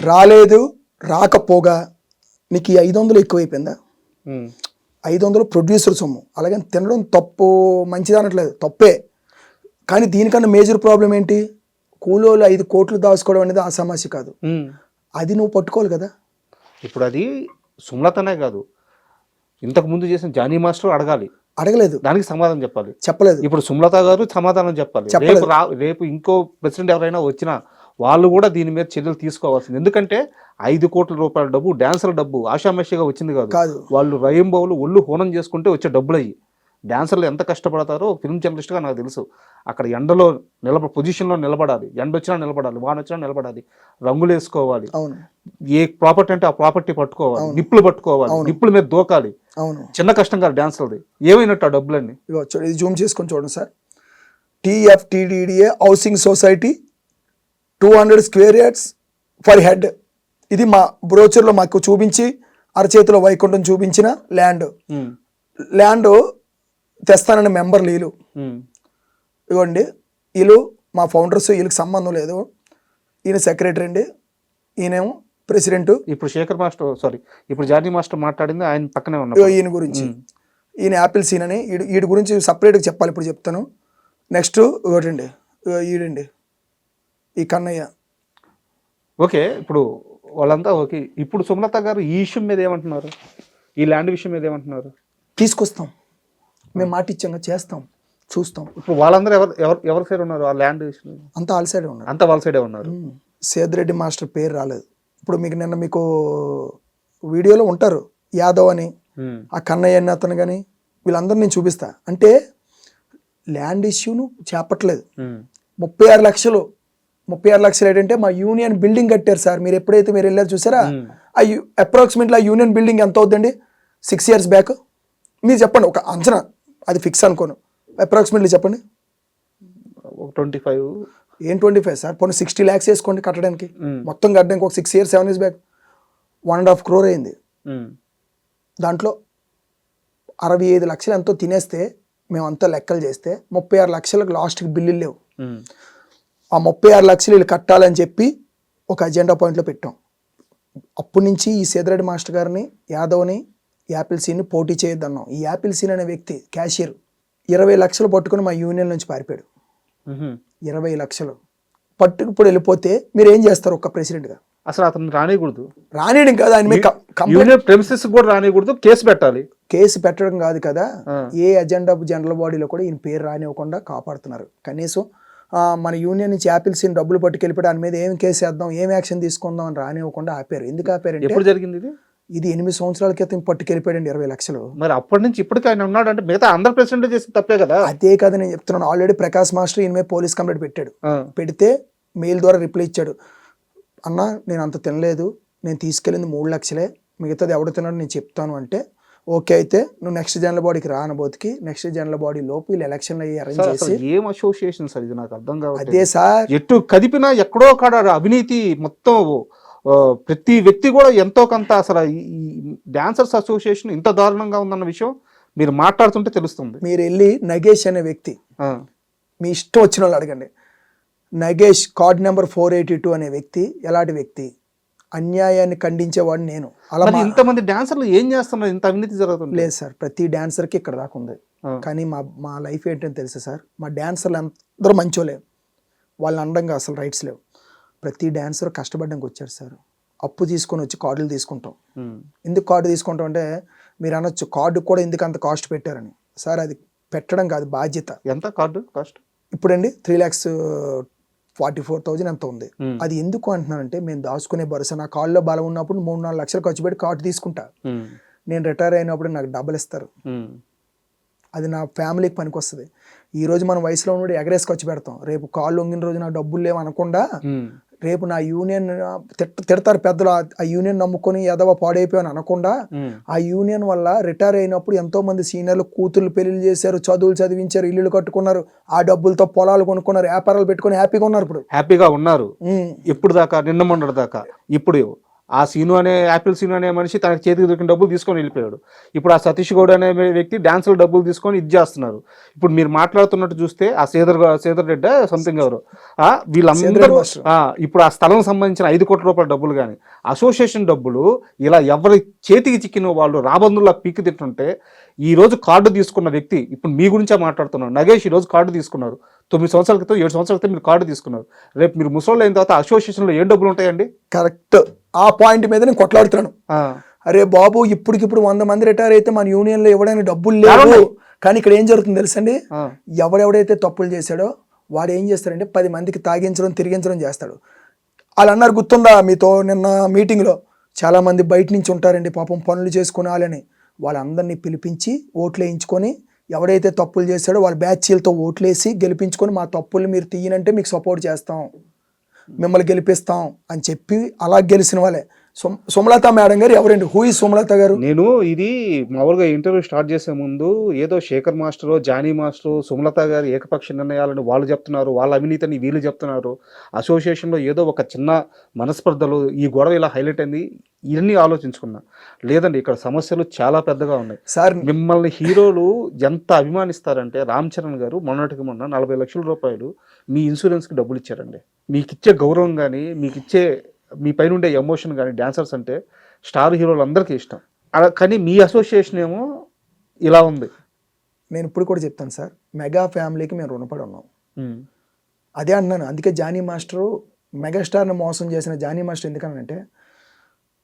రాలేదు. రాకపోగా నీకు ఈ 500 ఎక్కువైపోయిందా? 500 ప్రొడ్యూసర్ సొమ్ము. అలాగే తినడం తప్పు మంచిది అనట్లేదు, తప్పే. కానీ దీనికన్నా మేజర్ ప్రాబ్లం ఏంటి, కూలోళ్ళు 5 కోట్లు దాచుకోవడం అనేది ఆ సమస్య కాదు, అది నువ్వు పట్టుకోవాలి కదా. ఇప్పుడు అది సుమలతనే కాదు, ఇంతకు ముందు చేసిన జానీ మాస్టర్ అడగలేదు, దానికి సమాధానం చెప్పలేదు. ఇప్పుడు సుమలత గారు సమాధానం చెప్పాలి. రేపు ఇంకో ప్రెసిడెంట్ ఎవరైనా వచ్చినా వాళ్ళు కూడా దీని మీద చర్యలు తీసుకోవాల్సింది. ఎందుకంటే 5 కోట్ల రూపాయల డబ్బు డాన్సర్ల డబ్బు ఆషామాషిగా వచ్చింది కాదు. వాళ్ళు రయంబౌలు ఒళ్ళు హోనం చేసుకుంటే వచ్చే డబ్బులు అయ్యి. డాన్సర్లు ఎంత కష్టపడతారో ఫిల్మ్ జర్నలిస్ట్గా నాకు తెలుసు. అక్కడ ఎండలో పొజిషన్లో నిలబడాలి, ఎండ వచ్చినా నిలబడాలి, వాన వచ్చినా నిలబడాలి, రంగులు వేసుకోవాలి, ఏ ప్రాపర్టీ అంటే ఆ ప్రాపర్టీ పట్టుకోవాలి, నిప్పులు పట్టుకోవాలి, నిప్పుల మీద దూకాలి. చిన్న కష్టం కాదు డాన్సర్ది. ఏమైనట్టు ఆ డబ్బులన్నీ ఇది జూమ్ చేసుకొని చూడండి sir. TFTDDA housing society 200 square yards for head. ఇది మా బ్రోచర్లో మాకు చూపించి అరచేతిలో వైకుంఠం చూపించిన ల్యాండ్ తెస్తానని మెంబర్లు వీళ్ళు. ఇవ్వండి, వీళ్ళు మా ఫౌండర్స్, వీళ్ళకి సంబంధం లేదు. ఈయన సెక్రటరీ అండి, ఈయనేమో ప్రెసిడెంట్. ఇప్పుడు జానీ మాస్టర్ మాట్లాడింది ఆయన పక్కనే ఉన్నారు. ఈయన గురించి, ఈయన యాపిల్ సీన్ అని వీడి గురించి సపరేట్గా చెప్పాలి, ఇప్పుడు చెప్తాను. నెక్స్ట్ ఒకటండి, ఈడండి ఈ కన్నయ్య. ఓకే, ఇప్పుడు వాళ్ళంతా ఓకే. ఇప్పుడు సుమలత గారు ఈ విషయం మీద ఏమంటున్నారు, ఈ ల్యాండ్ విషయం మీద ఏమంటున్నారు? తీసుకొస్తాం, మేము మాట ఇచ్చాం, చేస్తాం, చూస్తాం. ఇప్పుడు వాళ్ళందరూ ఎవరి సైడ్ ఉన్నారు? ఆ ల్యాండ్ విషయం అంతా వాళ్ళ సైడే ఉన్నారు. అంతా వాళ్ళ సైడే ఉన్నారు. సేద్రెడ్డి మాస్టర్ పేరు రాలేదు. ఇప్పుడు మీకు వీడియోలో ఉంటారు యాదవ్ అని, ఆ కన్నయ్య అని అతను కానీ, వీళ్ళందరూ నేను చూపిస్తా. అంటే ల్యాండ్ ఇష్యూను చేపట్టలేదు. 36 లక్షలు ఏంటంటే మా యూనియన్ బిల్డింగ్ కట్టారు సార్. మీరు ఎప్పుడైతే మీరు వెళ్ళారు చూసారా, అప్రాక్సిమేట్లీ ఆ యూనియన్ బిల్డింగ్ ఎంత అవుతుందండి 6 years బ్యాక్? మీరు చెప్పండి, ఒక అంచనా, అది ఫిక్స్ అనుకోను, అప్రాక్సిమేట్లీ చెప్పండి. 25. ఏం 25 సార్? పోనీ 60 lakhs వేసుకోండి కట్టడానికి, మొత్తం కట్టడానికి. ఒక 6 years 7 years బ్యాక్ 1.5 crore అయింది. దాంట్లో 65 లక్షలు ఎంతో తినేస్తే మేమంతా లెక్కలు చేస్తే 36 లక్షలకు లాస్ట్కి బిల్లులు లేవు. ఆ 36 లక్షలు వీళ్ళు కట్టాలని చెప్పి ఒక అజెండా పాయింట్లో పెట్టాం. అప్పటి నుంచి ఈ సేదరెడ్డి మాస్టర్ గారిని, యాదవ్ని, యాపిల్ సీన్ని పోటీ చేయొద్దన్నాం. ఈ యాపిల్ సీన్ అనే వ్యక్తి క్యాషియర్ 20 లక్షలు పట్టుకుని మా యూనియన్ నుంచి పారిపోయాడు. 20 లక్షలు పట్టుకుప్పుడు వెళ్ళిపోతే మీరు ఏం చేస్తారు ఒక ప్రెసిడెంట్గా? అసలు అతను రానియకూడదు, రానియడం కాదు, ఆయన మీద యూనియన్ ప్రెమిసెస్ కూడా రానియకూడదు, కేసు పెట్టాలి. కేసు పెట్టడం కాదు కదా, ఏ ఎజెండా జనరల్ బాడీలో కూడా ఈయన పేరు రానివ్వకుండా కాపాడుతున్నారు. కనీసం మన యూనియన్ నుంచి యాపిల్స్ని డబ్బులు పట్టుకెళ్ళిపోయి దాని మీద ఏం కేసు వేద్దాం, ఏం యాక్షన్ తీసుకుందాం అని రానివ్వకుండా ఆపారు. ఎందుకు ఆపారంటే, ఎప్పుడు జరిగింది ఇది? ఇది 8 సంవత్సరాల క్రితం పట్టుకెళ్ళిపోయాడు 20 లక్షలు. మరి అప్పటి నుంచి ఇప్పటికీ ఆయన ఉన్నాడు అంటే మిగతా అందరు ప్రెసిడెంట్ చేసి తప్పే కదా. అదే కదా నేను చెప్తున్నాను. ఆల్రెడీ ప్రకాష్ మాస్టర్ ఈయన మీద పోలీస్ కంప్లైంట్ పెట్టాడు. పెడితే మెయిల్ ద్వారా రిప్లై ఇచ్చాడు, అన్న నేను అంత తినలేదు, నేను తీసుకెళ్ళింది 3 లక్షలే, మిగతాది ఎవడు తిన్నాడు నేను చెప్తాను అంటే, ఓకే అయితే నువ్వు నెక్స్ట్ జనరల్ బాడీకి రానబోతుకి నెక్స్ట్ జనరల్ బాడీ లోపు వీళ్ళు ఎలక్షన్లు అయ్యి అరేంజ్ చేసి. ఏం అసోసియేషన్ సార్ ఇది, నాకు అర్థం కాదు. అదే సార్, ఎటు కదిపినా ఎక్కడో కాడ అవినీతి మొత్తం. ప్రతి వ్యక్తి కూడా ఎంతో కొంత, అసలు ఈ డాన్సర్స్ అసోసియేషన్ ఇంత దారుణంగా ఉందన్న విషయం మీరు మాట్లాడుతుంటే తెలుస్తుంది. మీరు వెళ్ళి నగేష్ అనే వ్యక్తి, మీ ఇష్టం వచ్చిన వాళ్ళు అడగండి, నగేష్ కార్డ్ నెంబర్ 482 అనే వ్యక్తి ఎలాంటి వ్యక్తి, అన్యాయాన్ని ఖండించేవాడు నేను. అలా ఇంతమంది డాన్సర్లు ఏం చేస్తున్నారు, ఇంత అవినీతి జరుగుతుంది? లేదు సార్, ప్రతి డాన్సర్కి ఇక్కడ దాకా ఉంది. కానీ మా లైఫ్ ఏంటని తెలుసు సార్, మా డాన్సర్లు అందరూ మంచోలే, వాళ్ళు అండంగా అసలు రైట్స్ లేవు. ప్రతి డాన్సర్ కష్టపడడానికి వచ్చారు సార్, అప్పు తీసుకొని వచ్చి కార్డులు తీసుకుంటాం. ఎందుకు కార్డు తీసుకుంటాం అంటే, మీరు అనొచ్చు కార్డు కూడా ఎందుకు అంత కాస్ట్ పెట్టారని. సార్ అది పెట్టడం కాదు, బాధ్యత. ఎంత కార్డు కాస్ట్ ఇప్పుడండి 3,44,000 ఎంత ఉంది. అది ఎందుకు అంటున్నానంటే, మేము దాచుకునే భరోసా, నా కాల్లో బలం ఉన్నప్పుడు 3-4 లక్షలు ఖర్చు పెట్టి కార్డు తీసుకుంటా. నేను రిటైర్ అయినప్పుడు నాకు డబ్బులు ఇస్తారు, అది నా ఫ్యామిలీకి పనికి వస్తుంది. ఈ రోజు మనం వయసులో ఉన్నప్పుడు ఎగరేసి ఖర్చు పెడతాం, రేపు కాళ్ళు వంగిన రోజు నాకు డబ్బులు లేవు అనకుండా, రేపు నా యూనియన్ తిడతారు పెద్దలు, ఆ యూనియన్ నమ్ముకొని ఎదవ పాడైపోయాను అనకుండా, ఆ యూనియన్ వల్ల రిటైర్ అయినప్పుడు ఎంతో మంది సీనియర్లు కూతుర్లు పెళ్లిళ్ళు చేశారు, చదువులు చదివించారు, ఇల్లులు కట్టుకున్నారు, ఆ డబ్బులతో పొలాలు కొనుక్కున్నారు, వ్యాపారాలు పెట్టుకుని హ్యాపీగా ఉన్నారు. ఇప్పుడు హ్యాపీగా ఉన్నారు. ఇప్పుడు దాకా నిన్న మొన్నటి దాకా. ఇప్పుడు ఆ సీను అనే యాపిల్ సీను అనే మనిషి తనకి చేతికి దొరికిన డబ్బులు తీసుకొని వెళ్ళిపోయాడు. ఇప్పుడు ఆ సతీష్ గౌడ్ అనే వ్యక్తి డాన్సులు డబ్బులు తీసుకొని ఇది చేస్తున్నారు. ఇప్పుడు మీరు మాట్లాడుతున్నట్టు చూస్తే ఆ సేదర్ రెడ్డి సంథింగ్ ఎవరు, వీళ్ళందరూ ఇప్పుడు ఆ స్థలం సంబంధించిన 5 కోట్ల రూపాయల డబ్బులు కానీ అసోసియేషన్ డబ్బులు ఇలా ఎవరి చేతికి చిక్కిన వాళ్ళు రాబందుల్లా పీకి తింటుంటే, ఈ రోజు కార్డు తీసుకున్న వ్యక్తి, ఇప్పుడు మీ గురించే మాట్లాడుతున్నాను, నగేష్ ఈ రోజు కార్డు తీసుకున్నారు. 9 సంవత్సరాల క్రితం 7 సంవత్సరాల క్రితం మీరు కార్డు తీసుకున్నారు. రేపు మీరు ముసలి అయిన తర్వాత అసోసియేషన్లో ఏం డబ్బులు ఉంటాయండి? కరెక్ట్, ఆ పాయింట్ మీద నేను కొట్లాడుతున్నాను. అరే బాబు, ఇప్పటికిప్పుడు 100 మంది రిటైర్ అయితే మన యూనియన్లో ఇవ్వడానికి డబ్బులు లేవు. కానీ ఇక్కడ ఏం జరుగుతుంది తెలుసండి, ఎవడెవడైతే తప్పులు చేశాడో వాడు ఏం చేస్తాడంటే 10 మందికి తాగించడం తిరిగించడం చేస్తాడు. వాళ్ళు అన్నారు, గుర్తుందా మీతో నిన్న మీటింగ్లో, చాలామంది బయట నుంచి ఉంటారండి పాపం పనులు చేసుకోవాలని, వాళ్ళందరినీ పిలిపించి ఓట్లు వేయించుకొని, ఎవడైతే తప్పులు చేశాడో వాళ్ళ బ్యాచీలతో ఓట్లేసి గెలిపించుకొని, మా తప్పులు మీరు తీయనంటే మీకు సపోర్ట్ చేస్తాం, మిమ్మల్ని గెలిపిస్తాం అని చెప్పి అలా గెలిచిన వాళ్ళే. సుమలత మేడం గారు ఎవరండి? హూ ఈ సుమలత గారు? నేను ఇది మామూలుగా ఇంటర్వ్యూ స్టార్ట్ చేసే ముందు ఏదో శేఖర్ మాస్టరు, జానీ మాస్టరు, సుమలత గారు ఏకపక్ష నిర్ణయాలను వాళ్ళు చెప్తున్నారు, వాళ్ళ అవినీతిని వీళ్ళు చెప్తున్నారు, అసోసియేషన్లో ఏదో ఒక చిన్న మనస్పర్ధలు, ఈ గొడవ ఇలా హైలైట్ అయింది, ఇవన్నీ ఆలోచించుకున్నా. లేదండి, ఇక్కడ సమస్యలు చాలా పెద్దగా ఉన్నాయి సార్. మిమ్మల్ని హీరోలు ఎంత అభిమానిస్తారంటే, రామ్ చరణ్ గారు మొన్నటికి మొన్న 40 లక్షల రూపాయలు మీ ఇన్సూరెన్స్కి డబ్బులు ఇచ్చారండి. మీకు ఇచ్చే గౌరవం కానీ, మీకు ఇచ్చే మీ పైన ఉండే ఎమోషన్ కానీ, డాన్సర్స్ అంటే స్టార్ హీరోలు అందరికీ ఇష్టం. కానీ మీ అసోసియేషన్ ఏమో ఇలా ఉంది. నేను ఇప్పుడు కూడా చెప్తాను సార్, మెగా ఫ్యామిలీకి మేము రుణపడి ఉన్నాం. అదే అన్నాను. అందుకే జానీ మాస్టరు మెగాస్టార్ని మోసం చేసిన జానీ మాస్టర్ ఎందుకనంటే,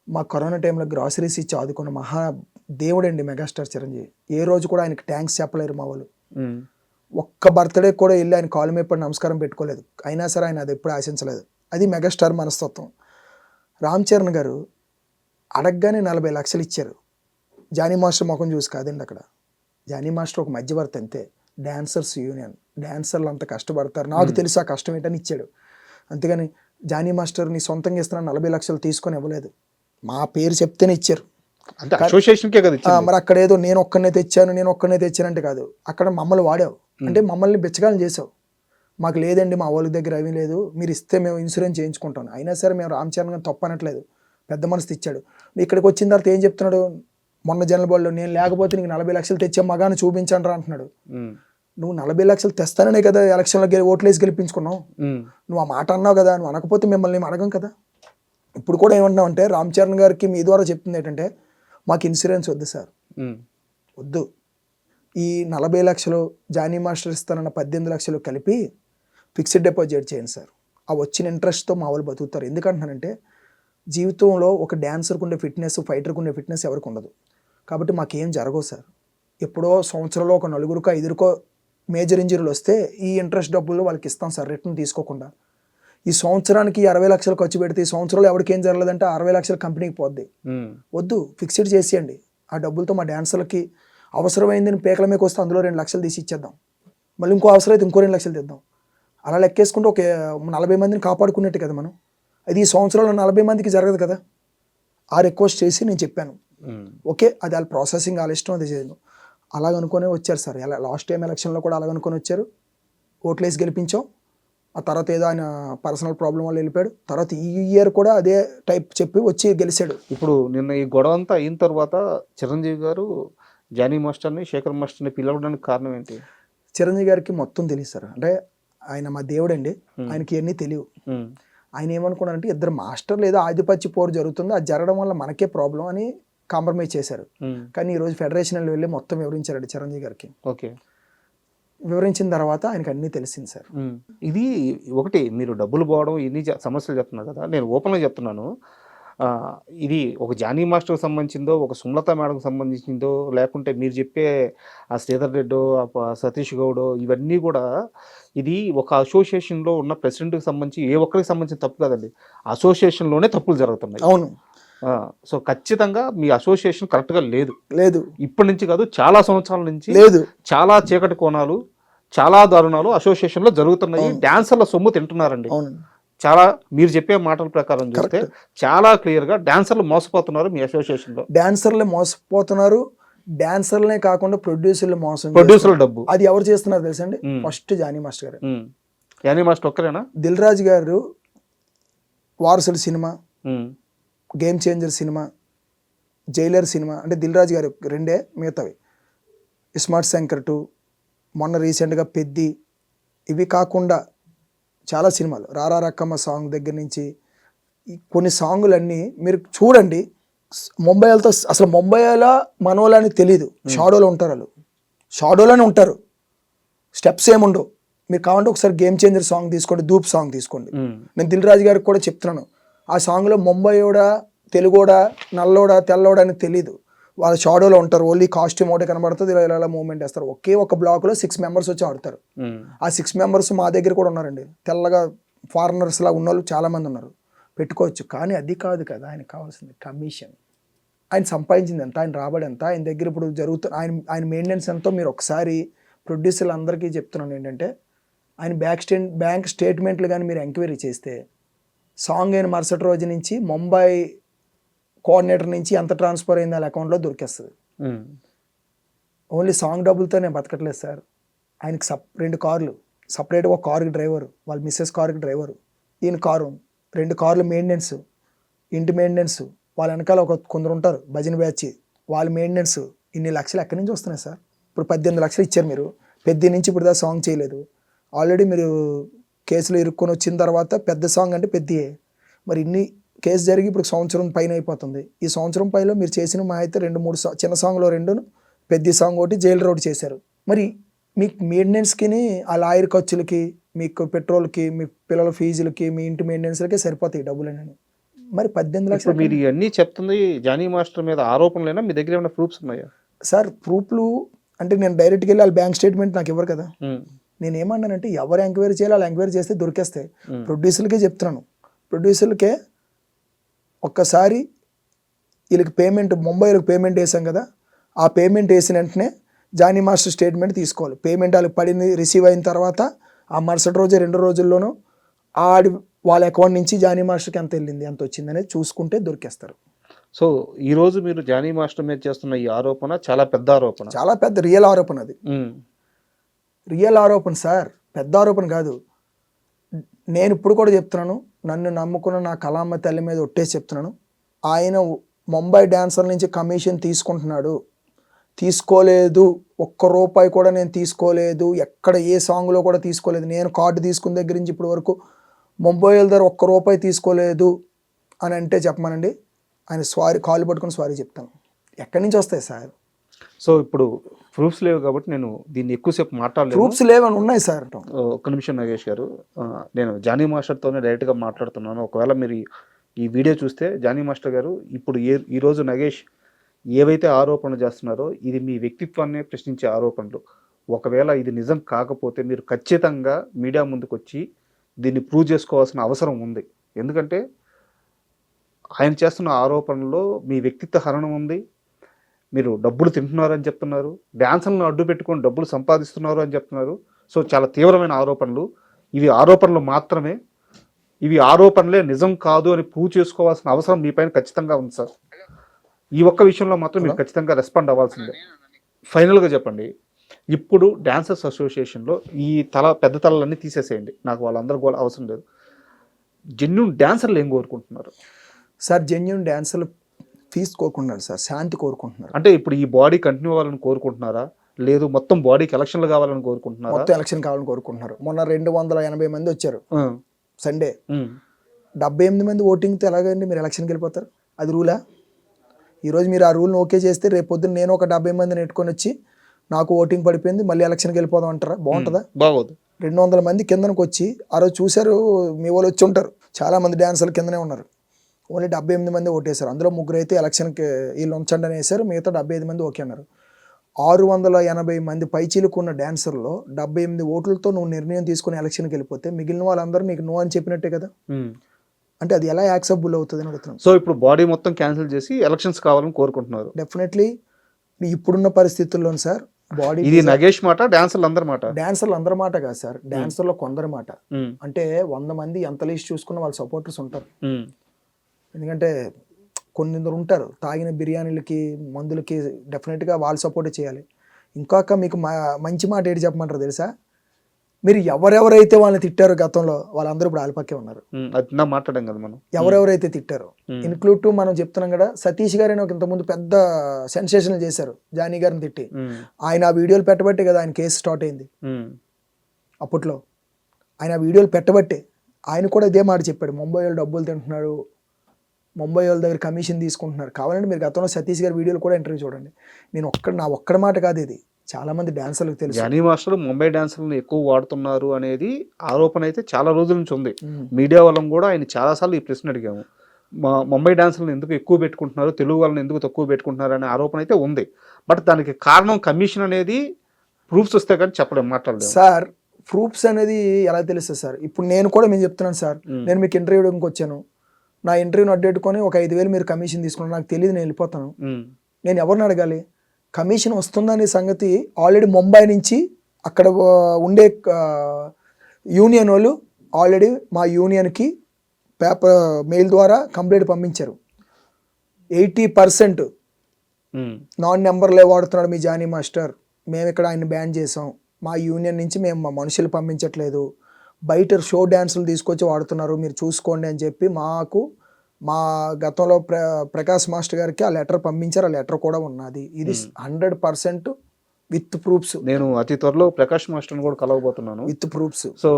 మా కరోనా టైంలో గ్రాసరీస్ ఇచ్చి ఆదుకున్న మహా దేవుడండి మెగాస్టార్ చిరంజీవి. ఏ రోజు కూడా ఆయనకి థ్యాంక్స్ చెప్పలేరు మా వాళ్ళు. ఒక్క బర్త్డే కూడా వెళ్ళి ఆయన కాలు మీద పడి నమస్కారం పెట్టుకోలేదు. అయినా సరే ఆయన అది ఎప్పుడు ఆశించలేదు. అది మెగాస్టార్ మనస్తత్వం. రామ్ చరణ్ గారు అడగగానే 40 లక్షలు ఇచ్చారు. జానీ మాస్టర్ ముఖం చూసి కాదండి అక్కడ. జానీ మాస్టర్ ఒక మధ్యవర్తి అంతే. డాన్సర్స్ యూనియన్, డాన్సర్లు అంత కష్టపడతారు, నాకు తెలుసు ఆ కష్టం ఏంటని ఇచ్చాడు. అంతేగాని జానీ మాస్టర్ నీ సొంతంగా ఇస్తున్నా 40 లక్షలు తీసుకొని ఇవ్వలేదు. మా పేరు చెప్తేనే ఇచ్చారు. అసోసియేషన్కే కదా. మరి అక్కడ ఏదో నేను ఒక్కనే తెచ్చానంటే కాదు. అక్కడ మమ్మల్ని వాడావు అంటే మమ్మల్ని బిచ్చగాలను చేసావు. మాకు లేదండి మా వాళ్ళ దగ్గర అవి లేదు, మీరు ఇస్తే మేము ఇన్సూరెన్స్ చేయించుకుంటాం. అయినా సరే మేము రామ్ చరణ్ గారిని తప్పనట్లేదు, పెద్ద మనసు ఇచ్చాడు. ఇక్కడికి వచ్చిన తర్వాత ఏం చెప్తున్నాడు, మొన్న జనరల్ బాడీలో నేను లేకపోతే నీకు 40 లక్షలు తెచ్చే మగాను చూపించండి రా అంటున్నాడు. నువ్వు 40 లక్షలు తెస్తాననే కదా ఎలక్షన్లో ఓట్లేసి గెలిపించుకున్నావు. నువ్వు ఆ మాట అన్నావు కదా, నువ్వు అనకపోతే మిమ్మల్ని ఏం అడగం కదా. ఇప్పుడు కూడా ఏమంటున్నావు అంటే, రామ్ చరణ్ గారికి మీ ద్వారా చెప్తుంది ఏంటంటే, మాకు ఇన్సూరెన్స్ వద్దు సార్, వద్దు. ఈ 40 లక్షలు జానీ మాస్టర్ ఇస్తానన్న 18 లక్షలు కలిపి ఫిక్స్డ్ డిపాజిట్ చేయండి సార్. ఆ వచ్చిన ఇంట్రెస్ట్తో మా వాళ్ళు బతుకుతారు. ఎందుకంటున్నానంటే, జీవితంలో ఒక డాన్సర్కి ఉండే ఫిట్నెస్, ఫైటర్కి ఉండే ఫిట్నెస్ ఎవరికి ఉండదు. కాబట్టి మాకేం జరగవు సార్. ఎప్పుడో సంవత్సరంలో ఒక 4కో 5కో మేజర్ ఇంజరీలు వస్తే ఈ ఇంట్రెస్ట్ డబ్బులు వాళ్ళకి ఇస్తాం సార్ రిటర్న్ తీసుకోకుండా. ఈ సంవత్సరానికి 60 లక్షలు ఖర్చు పెడితే ఈ సంవత్సరంలో ఎవరికి ఏం జరగలేదంటే 60 లక్షలు కంపెనీకి పోద్ది. వద్దు, ఫిక్స్డ్ చేసేయండి. ఆ డబ్బులతో మా డాన్సర్లకి అవసరమైందని పేకల మీకు వస్తే అందులో 2 లక్షలు తీసి ఇచ్చేద్దాం. మళ్ళీ ఇంకో అవసరం అయితే ఇంకో 2 లక్షలు తెద్దాం. అలా లెక్కేసుకుంటే ఒక 40 మందిని కాపాడుకున్నట్టు కదా మనం. అది ఈ సంవత్సరంలో 40 మందికి జరగదు కదా. ఆ రిక్వెస్ట్ చేసి నేను చెప్పాను, ఓకే అది వాళ్ళ ప్రాసెసింగ్ వాళ్ళ ఇష్టం, అది చేయను. అలాగనుకునే వచ్చారు సార్. ఎలా లాస్ట్ టైం ఎలక్షన్లో కూడా అలాగనుకొని వచ్చారు, ఓట్లేసి గెలిపించాం. ఆ తర్వాత ఏదో ఆయన పర్సనల్ ప్రాబ్లం వల్ల వెళ్ళిపోయాడు. తర్వాత ఈ ఇయర్ కూడా అదే టైప్ చెప్పి వచ్చి గెలిచాడు. ఇప్పుడు నిన్న ఈ గొడవ అంతా అయిన తర్వాత చిరంజీవి గారు జానీ మాస్టర్ని, శేఖర్ మాస్టర్ని పిలవడానికి కారణం ఏంటి? చిరంజీవి గారికి మొత్తం తెలియదు సార్. అంటే ఆయన మా దేవుడండి, ఆయనకి ఇవన్నీ తెలియవు. ఆయన ఏమనుకున్నారంటే ఇద్దరు మాస్టర్లు ఏదో ఆధిపత్య పోరు జరుగుతుంది, అది జరగడం వల్ల మనకే ప్రాబ్లం అని కాంప్రమైజ్ చేశారు. కానీ ఈరోజు ఫెడరేషన్ వెళ్ళి మొత్తం వివరించారండి చిరంజీవి గారికి. ఓకే, వివరించిన తర్వాత ఆయనకు అన్నీ తెలిసింది సార్. ఇది ఒకటి, మీరు డబ్బులు పోవడం ఇన్ని సమస్యలు చెప్తున్నారు కదా, నేను ఓపెన్గా చెప్తున్నాను. ఇది ఒక జానీ మాస్టర్కి సంబంధించిందో, ఒక సుమలత మేడంకి సంబంధించిందో, లేకుంటే మీరు చెప్పే ఆ శ్రీధర్ రెడ్డో, సతీష్ గౌడో, ఇవన్నీ కూడా ఇది ఒక అసోసియేషన్లో ఉన్న ప్రెసిడెంట్కి సంబంధించి ఏ ఒక్కరికి సంబంధించిన తప్పు కదండి, అసోసియేషన్లోనే తప్పులు జరుగుతున్నాయి. అవును. సో ఖచ్చితంగా మీ అసోసియేషన్ కరెక్ట్గా లేదు. లేదు, ఇప్పటి నుంచి కాదు, చాలా సంవత్సరాల నుంచి లేదు. చాలా చీకటి కోణాలు, చాలా దారుణాలు అసోసియేషన్లో జరుగుతున్నాయి. డాన్సర్ల సొమ్ము తింటున్నారండి. చాలా మీరు చెప్పే మాటల ప్రకారం చూస్తే చాలా క్లియర్గా డాన్సర్లు మోసపోతున్నారు మీ అసోసియేషన్లో. డాన్సర్లే మోసపోతున్నారు. డాన్సర్లనే కాకుండా ప్రొడ్యూసర్లు మోసం, ప్రొడ్యూసర్ల డబ్బు అది ఎవరు చేస్తున్నారు తెలుసండి? ఫస్ట్ జానీ మాస్టర్ గారు. జానీ మాస్టర్ ఒక్కరేనా? దిల్ రాజు గారు వారసుడు సినిమా, గేమ్ చేంజర్ సినిమా, జైలర్ సినిమా, అంటే దిల్ రాజు గారు 2, మిగతావి స్మార్ట్ శంకర్ 2, మొన్న రీసెంట్గా పెద్ది, ఇవి కాకుండా చాలా సినిమాలు, రారా రక్కమ్మ సాంగ్ దగ్గర నుంచి కొన్ని సాంగులన్నీ మీరు చూడండి. ముంబైలతో అసలు ముంబైలో మనోళ్ళని తెలీదు, షాడోలో ఉంటారు. వాళ్ళు షాడోలోనే ఉంటారు, స్టెప్స్ ఏముండవు. మీరు కావాలంటే ఒకసారి గేమ్ చేంజర్ సాంగ్ తీసుకోండి, ధూప్ సాంగ్ తీసుకోండి. నేను దిల్ రాజు గారికి కూడా చెప్తున్నాను, ఆ సాంగ్లో ముంబైయోడా, తెలుగోడా, నల్లోడా, తెల్లోడా అని తెలీదు. వాళ్ళు షాడోలో ఉంటారు, ఓన్లీ కాస్ట్యూమ్ ఒకటి కనబడుతుంది, ఇలా మూవ్మెంట్ వేస్తారు. ఒకే ఒక బ్లాక్లో 6 మెంబర్స్ వచ్చి ఆడతారు. ఆ 6 మెంబర్స్ మా దగ్గర కూడా ఉన్నారండి, తెల్లగా ఫారినర్స్ లా ఉన్న వాళ్ళు చాలామంది ఉన్నారు, పెట్టుకోవచ్చు. కానీ అది కాదు కదా ఆయనకు కావాల్సింది, కమిషన్. ఆయన సంపాదించింది ఎంత, ఆయన రాబడి ఎంత, ఆయన దగ్గర ఇప్పుడు జరుగుతున్న ఆయన మెయింటెనెన్స్ ఎంతో మీరు ఒకసారి ప్రొడ్యూసర్లు అందరికీ చెప్తున్నాను ఏంటంటే, ఆయన బ్యాంక్ స్టేట్మెంట్లు కానీ మీరు ఎంక్వైరీ చేస్తే సాంగ్ అయిన మరుసటి రోజు నుంచి ముంబై కోఆర్డినేటర్ నుంచి ఎంత ట్రాన్స్ఫర్ అయింది వాళ్ళ అకౌంట్లో దొరికేస్తుంది. ఓన్లీ సాంగ్ డబ్బులతో నేను బతకట్లేదు సార్. ఆయనకి 2 కార్లు, సపరేట్గా ఒక కార్కి డ్రైవరు, వాళ్ళ మిస్సెస్ కార్కి డ్రైవరు, ఈయన కారు, 2 కార్లు మెయింటెనెన్స్, ఇంటి మెయింటెనెన్స్, వాళ్ళ వెనకాల కొందరు ఉంటారు భజన బ్యాచ్, వాళ్ళ మెయింటెనెన్స్. ఇన్ని లక్షలు ఎక్కడి నుంచి వస్తున్నాయి సార్? ఇప్పుడు 18 లక్షలు ఇచ్చారు మీరు, పెద్ద నుంచి ఇప్పుడు దాకా సాంగ్ చేయలేదు. ఆల్రెడీ మీరు కేసులు ఇరుక్కొని వచ్చిన తర్వాత పెద్ద సాంగ్ అంటే పెద్దయే. మరి ఇన్ని కేసు జరిగి ఇప్పుడు సంవత్సరం పైన అయిపోతుంది. ఈ సంవత్సరం పైలో మీరు చేసిన మా అయితే 2-3 చిన్న సాంగ్లో 2, పెద్ద సాంగ్ ఒకటి, జైలర్ ఒకటి చేశారు. మరి మీకు మెయింటెనెన్స్కి, ఆ లాయర్ ఖర్చులకి, మీకు పెట్రోల్కి, మీ పిల్లల ఫీజులకి, మీ ఇంటి మెయింటెనెన్స్లకే సరిపోతాయి డబ్బులని. మరి 18 లక్షలు మీరు ఇవన్నీ చెప్తుంది జానీ మాస్టర్ మీద ఆరోపణలేనా? మీ దగ్గర ఏమైనా ప్రూఫ్స్ ఉన్నాయా? సార్ ప్రూఫ్లు అంటే నేను డైరెక్ట్గా వెళ్ళి వాళ్ళ బ్యాంక్ స్టేట్మెంట్ నాకు ఇవ్వరు కదా. నేను ఏమన్నానంటే ఎవరు ఎంక్వైరీ చేయాలి వాళ్ళు ఎంక్వైరీ చేస్తే దొరికేస్తాయి. ప్రొడ్యూసర్లకే చెప్తున్నాను, ప్రొడ్యూసర్లకే ఒక్కసారి వీళ్ళకి పేమెంట్, ముంబైలకు పేమెంట్ వేసాం కదా, ఆ పేమెంట్ వేసిన వెంటనే జానీ మాస్టర్ స్టేట్మెంట్ తీసుకోవాలి. పేమెంట్ వాళ్ళకి పడింది రిసీవ్ అయిన తర్వాత ఆ మరుసటి రోజు 2 రోజుల్లోనూ వాళ్ళ అకౌంట్ నుంచి జానీ మాస్టర్కి ఎంత వెళ్ళింది, ఎంత వచ్చింది అనేది చూసుకుంటే దొరికేస్తారు. సో ఈరోజు మీరు జానీ మాస్టర్ మీద చేస్తున్న ఈ ఆరోపణ చాలా పెద్ద ఆరోపణ, చాలా పెద్ద రియల్ ఆరోపణ. అది రియల్ ఆరోపణ సార్, పెద్ద ఆరోపణ కాదు. నేను ఇప్పుడు కూడా చెప్తున్నాను, నన్ను నమ్ముకున్న నా కళామ్మ తల్లి మీద ఒట్టేసి చెప్తున్నాను, ఆయన ముంబై డాన్సర్ నుంచి కమిషన్ తీసుకుంటున్నాడు. తీసుకోలేదు, ₹1 కూడా నేను తీసుకోలేదు, ఎక్కడ ఏ సాంగ్లో కూడా తీసుకోలేదు. నేను కార్డు తీసుకున్న దగ్గర నుంచి ఇప్పటి వరకు ముంబై దగ్గర ₹1 తీసుకోలేదు అని అంటే చెప్పమనండి, ఆయన సారీ కాలు పట్టుకుని సారీ చెప్తాను. ఎక్కడి నుంచి వస్తాయి సార్? సో ఇప్పుడు ప్రూఫ్స్ లేవు కాబట్టి నేను దీన్ని ఎక్కువసేపు మాట్లాడలేదు. ప్రూఫ్స్ లేవని ఉన్నాయి సార్. ఒక్క నిమిషం నాగేష్ గారు, నేను జానీ మాస్టర్తోనే డైరెక్ట్గా మాట్లాడుతున్నాను. ఒకవేళ మీరు ఈ వీడియో చూస్తే జానీ మాస్టర్ గారు ఇప్పుడు ఈరోజు నగేష్ ఏవైతే ఆరోపణలు చేస్తున్నారో ఇది మీ వ్యక్తిత్వాన్ని ప్రశ్నించే ఆరోపణలు. ఒకవేళ ఇది నిజం కాకపోతే మీరు ఖచ్చితంగా మీడియా ముందుకు వచ్చి దీన్ని ప్రూవ్ చేసుకోవాల్సిన అవసరం ఉంది. ఎందుకంటే ఆయన చేస్తున్న ఆరోపణలో మీ వ్యక్తిత్వ హరణం ఉంది. మీరు డబ్బులు తింటున్నారు అని చెప్తున్నారు, డ్యాన్సులను అడ్డు పెట్టుకొని డబ్బులు సంపాదిస్తున్నారు అని చెప్తున్నారు. సో చాలా తీవ్రమైన ఆరోపణలు. ఇవి ఆరోపణలు మాత్రమే. ఇవి ఆరోపణలే, నిజం కాదు అని ప్రూవ్ చేసుకోవాల్సిన అవసరం మీ పైన ఖచ్చితంగా ఉంది సార్. ఈ ఒక్క విషయంలో మాత్రం మీరు ఖచ్చితంగా రెస్పాండ్ అవ్వాల్సిందే. ఫైనల్గా చెప్పండి, ఇప్పుడు డాన్సర్స్ అసోసియేషన్లో ఈ పెద్ద తలలన్నీ తీసేసేయండి, నాకు వాళ్ళందరూ కూడా అవసరం లేదు. జెన్యూన్ డాన్సర్లు ఏం కోరుకుంటున్నారు సార్? జెన్యూన్ డాన్సర్లు పీస్ కోరుకుంటున్నారు సార్, శాంతి కోరుకుంటున్నారు. అంటే ఇప్పుడు ఈ బాడీ కంటిన్యూ అవ్వాలని కోరుకుంటున్నారా, లేదు మొత్తం బాడీకి ఎలక్షన్లు కావాలని కోరుకుంటున్నారా? మొత్తం ఎలక్షన్ కావాలని కోరుకుంటున్నారు. మొన్న 280 మంది వచ్చారు సండే, 78 మంది ఓటింగ్తో ఎలాగండి మీరు ఎలక్షన్కి వెళ్ళిపోతారు? అది రూలా? ఈరోజు మీరు ఆ రూల్ని ఓకే చేస్తే రేపు పొద్దున్న నేను ఒక 70 మందిని నెట్టుకొని వచ్చి నాకు ఓటింగ్ పడిపోయింది మళ్ళీ ఎలక్షన్కి వెళ్ళిపోదాం అంటారా? బాగుంటుందా? బాగోదు. 200 మంది కిందనికి వచ్చి ఆ రోజు చూశారు, మీ వాళ్ళు వచ్చి ఉంటారు, చాలామంది డాన్సర్లు కిందనే ఉన్నారు. ఓన్లీ 78 మంది ఓటేశారు. అందులో 3 అయితే ఎలక్షన్కి వీళ్ళు ఉంచండి అని వేశారు, మిగతా 75 మంది ఓకే అన్నారు. 680 మంది పైచీలుకున్న డాన్సర్లో 78 ఓట్లతో నువ్వు నిర్ణయం తీసుకుని ఎలక్షన్కి వెళ్ళిపోతే మిగిలిన వాళ్ళందరూ నీకు నో అని చెప్పినట్టే కదా. అంటే అది ఎలా యాక్సెప్టబుల్ అవుతుంది అని అడుగుతున్నాను. సో ఇప్పుడు బాడీ మొత్తం క్యాన్సిల్ చేసి ఎలక్షన్స్ కావాలని కోరుకుంటున్నారు. డెఫినెట్లీ ఇప్పుడున్న పరిస్థితుల్లో సార్ బాడీ, ఇది నగేష్ మాట, డాన్సర్లు అందరి మాట. డాన్సర్లు అందరి మాట కాదు సార్, డాన్సర్లో కొందరి మాట. అంటే 100 మంది ఎంత లీస్ట్ చూసుకున్న వాళ్ళ సపోర్టర్స్ ఉంటారు. ఎందుకంటే కొందరు ఉంటారు తాగిన బిర్యానీలకి మందులకి, డెఫినెట్గా వాళ్ళు సపోర్ట్ చేయాలి. ఇంకొక మీకు మంచి మాట ఏంటి చెప్పమంటారు తెలుసా? మీరు ఎవరెవరైతే వాళ్ళని తిట్టారో గతంలో వాళ్ళందరూ ఇప్పుడు ఆల్పక్కే ఉన్నారు. మాట్లాడాం కదా మనం, ఎవరెవరైతే తిట్టారో ఇన్క్లూడ్ టు మనం చెప్తున్నాం కదా. సతీష్ గారు ఒక ఇంతకుముందు పెద్ద సెన్సేషన్ చేశారు జానీ గారిని తిట్టి. ఆయన ఆ వీడియోలు పెట్టబట్టే కదా ఆయన కేసు స్టార్ట్ అయింది. అప్పట్లో ఆయన ఆ వీడియోలు పెట్టబట్టే ఆయన కూడా ఇదే మాట చెప్పాడు, ముంబై వాళ్ళు డబ్బులు తింటున్నారు, ముంబై వాళ్ళ దగ్గర కమిషన్ తీసుకుంటున్నారు. కావాలంటే మీరు గతంలో సతీష్ గారి వీడియోలు కూడా ఇంటర్వ్యూ చూడండి. నేను నా ఒక్కడి మాట కాదు, ఇది చాలా మంది డాన్సర్లకు తెలుసు. జానీ మాస్టర్ ముంబై డాన్సర్లను ఎక్కువ వాడుతున్నారు అనేది ఆరోపణ అయితే చాలా రోజుల నుంచి ఉంది. మీడియా వాళ్ళని కూడా ఆయన చాలాసార్లు ఈ ప్రశ్న అడిగాము, ముంబై డాన్సర్లను ఎందుకు ఎక్కువ పెట్టుకుంటున్నారు, తెలుగు వాళ్ళని ఎందుకు తక్కువ పెట్టుకుంటున్నారు అనే ఆరోపణ అయితే ఉంది. బట్ దానికి కారణం కమిషన్ అనేది ప్రూఫ్స్ వస్తే కానీ చెప్పలేము, మాట్లాడలేదు సార్. ప్రూఫ్స్ అనేది ఎలా తెలుస్తుంది సార్? ఇప్పుడు నేను కూడా మేము చెప్తున్నాను సార్, నేను మీకు ఇంటర్వ్యూకి వచ్చాను, నా ఇంటర్వ్యూని అడ్డెట్టుకొని ఒక 5,000 మీరు కమిషన్ తీసుకున్నారు, నాకు తెలియదు, నేను వెళ్ళిపోతాను. నేను ఎవరిని అడగాలి? కమిషన్ వస్తుందనే సంగతి ఆల్రెడీ ముంబై నుంచి అక్కడ ఉండే యూనియన్ వాళ్ళు ఆల్రెడీ మా యూనియన్కి పేపర్ మెయిల్ ద్వారా కంప్లైంట్ పంపించారు. 80% నాన్ నెంబర్లే వాడుతున్నాడు మీ జానీ మాస్టర్, మేము ఇక్కడ ఆయన బ్యాన్ చేసాం, మా యూనియన్ నుంచి మేము మా మనుషులు పంపించట్లేదు, బయట షో డ్యాన్సులు తీసుకొచ్చి వాడుతున్నారు, మీరు చూసుకోండి అని చెప్పి మా గతంలో ప్రకాష్ మాస్టర్ గారికి ఆ లెటర్ పంపించారు. ఆ లెటర్ కూడా ఉన్నది. ఇది 100% విత్ ప్రూఫ్స్. నేను అతి త్వరలో ప్రకాష్ మాస్టర్ని కూడా కలవబోతున్నాను విత్ ప్రూఫ్స్. సో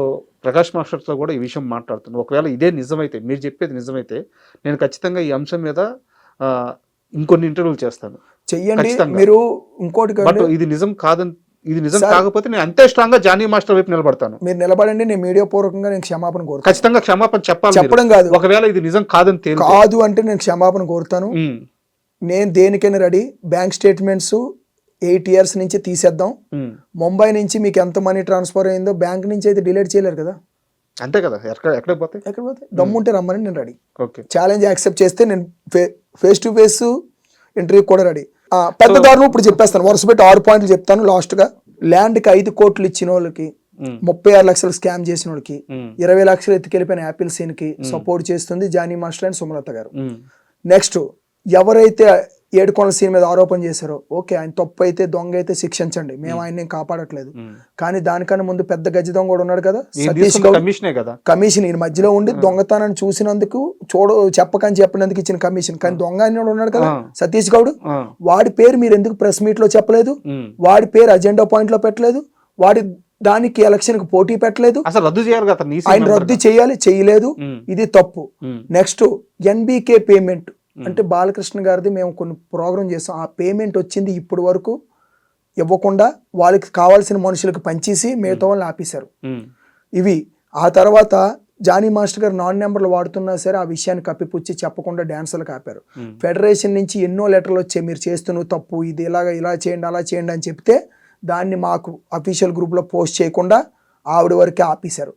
ప్రకాష్ మాస్టర్తో కూడా ఈ విషయం మాట్లాడుతున్నాను. ఒకవేళ ఇదే నిజమైతే, మీరు చెప్పేది నిజమైతే, నేను ఖచ్చితంగా ఈ అంశం మీద ఇంకొన్ని ఇంటర్వ్యూలు చేస్తాను. చెయ్యండి. మీరు ఇంకోటి, ఇది నిజం కాదని, ఇది నిజం కాకపోతే నేను అంతే స్ట్రాంగ్ గా జానీ మాస్టర్ వైపు నిలబడతాను. మీరు నిలబడండి, నేను మీడియా పూర్వకంగా నేను క్షమాపణ కోరుతాను. ఖచ్చితంగా క్షమాపణ చెప్పడం కాదు, ఒకవేళ ఇది నిజం కాదు అంటే నేను క్షమాపణ కోరుతాను. నేను దేనికైనా రెడీ. బ్యాంక్ స్టేట్మెంట్స్ 8 years నుంచి తీసేద్దాం. ముంబై నుంచి మీకు ఎంత మనీ ట్రాన్స్ఫర్ అయిందో బ్యాంక్ నుంచి అయితే డిలీట్ చేయలేరు కదా. అంతే కదా, ఎక్కడ పోతే దమ్ముంటే రమ్మని నేను రెడీ. ఛాలెంజ్ యాక్సెప్ట్ చేస్తే నేను ఫేస్ టు ఫేస్ ఇంటర్వ్యూ కూడా రెడీ. పెద్ద దారులు ఇప్పుడు చెప్పేస్తాను, వరుస పెట్టి 6 పాయింట్లు చెప్తాను. లాస్ట్ గా ల్యాండ్కి 5 కోట్లు ఇచ్చిన వాళ్ళకి, 36 లక్షలు స్కామ్ చేసిన వాళ్ళకి, 20 లక్షలు ఎత్తుకెళ్ళిపోయిన యాపిల్ సీన్ కి సపోర్ట్ చేస్తుంది జానీ మాస్టర్ అండ్ సుమలత గారు. నెక్స్ట్ ఎవరైతే ఏడుకొండల సీన్ మీద ఆరోపణ చేశారో, ఓకే ఆయన తప్పు అయితే దొంగ అయితే శిక్షించండి, మేము ఆయన కాపాడట్లేదు. కానీ దానికన్నా ముందు పెద్ద గజ్జి దొంగ కూడా ఉన్నాడు కదా, సతీష్ గౌడ్. కమిషన్ ఈ మధ్యలో ఉండి దొంగతనాన్ని చూసినందుకు చెప్పకని చెప్పినందుకు ఇచ్చిన కమిషన్. కానీ దొంగ అని ఉన్నాడు కదా సతీష్ గౌడ్, వాడి పేరు మీరు ఎందుకు ప్రెస్ మీట్ లో చెప్పలేదు? వాడి పేరు అజెండా పాయింట్ లో పెట్టలేదు. వాడి దానికి ఎలక్షన్ కి పోటీ పెట్టలేదు. ఆయన రద్దు చేయాలి, చేయలేదు. ఇది తప్పు. నెక్స్ట్ NBK పేమెంట్ అంటే బాలకృష్ణ గారిది మేము కొన్ని ప్రోగ్రామ్ చేస్తాం. ఆ పేమెంట్ వచ్చింది ఇప్పటి వరకు ఇవ్వకుండా వాళ్ళకి కావాల్సిన మనుషులకు పంచేసి మిగతా వాళ్ళని ఆపేశారు. ఇవి ఆ తర్వాత జానీ మాస్టర్ గారు నాన్ నెంబర్లు వాడుతున్నా సరే ఆ విషయాన్ని కప్పిపుచ్చి చెప్పకుండా డాన్సర్లకు ఆపారు. ఫెడరేషన్ నుంచి ఎన్నో లెటర్లు వచ్చాయి, మీరు చేస్తున్న తప్పు, ఇది ఇలా చేయండి అలా చేయండి అని చెప్తే దాన్ని మాకు అఫీషియల్ గ్రూప్లో పోస్ట్ చేయకుండా ఆవిడ వరకే ఆపేశారు.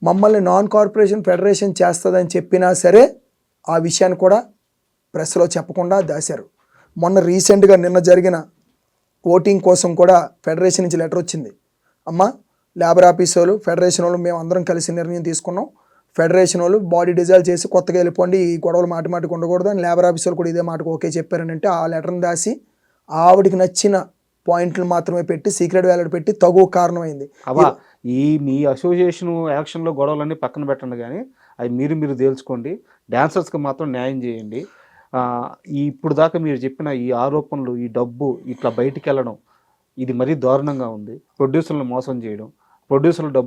మమ్మల్ని నాన్ కార్పొరేషన్ ఫెడరేషన్ చేస్తుందని చెప్పినా సరే ఆ విషయాన్ని కూడా ప్రెస్లో చెప్పకుండా దాశారు. మొన్న రీసెంట్గా నిన్న జరిగిన ఓటింగ్ కోసం కూడా ఫెడరేషన్ నుంచి లెటర్ వచ్చింది. అమ్మ, లేబర్ ఆఫీస్ వాళ్ళు ఫెడరేషన్ వాళ్ళు మేము అందరం కలిసి నిర్ణయం తీసుకున్నాం, ఫెడరేషన్ వాళ్ళు బాడీ డిజాల్వ్ చేసి కొత్తగా వెళ్ళిపోండి, ఈ గొడవలు మాటికి ఉండకూడదు అని లేబర్ ఆఫీస్ వాళ్ళు కూడా ఇదే మాటకు ఓకే చెప్పారనంటే ఆ లెటర్ని దాసి ఆవిడికి నచ్చిన పాయింట్లు మాత్రమే పెట్టి సీక్రెట్ వ్యాలెట్ పెట్టి తగు కారణమైంది. మీ అసోసియేషన్ యాక్షన్లో గొడవలన్నీ పక్కన పెట్టండి, కానీ అవి మీరు తేల్చుకోండి, డాన్సర్స్కి మాత్రం న్యాయం చేయండి. ఇప్పుడు దాకా మీరు చెప్పిన ఈ ఆరోపణలు, ఈ డబ్బు ఇట్లా బయటికి వెళ్ళడం, ఇది మరీ దారుణంగా ఉంది. ప్రొడ్యూసర్లను మోసం చేయడం, ప్రొడ్యూసర్లు డబ్బు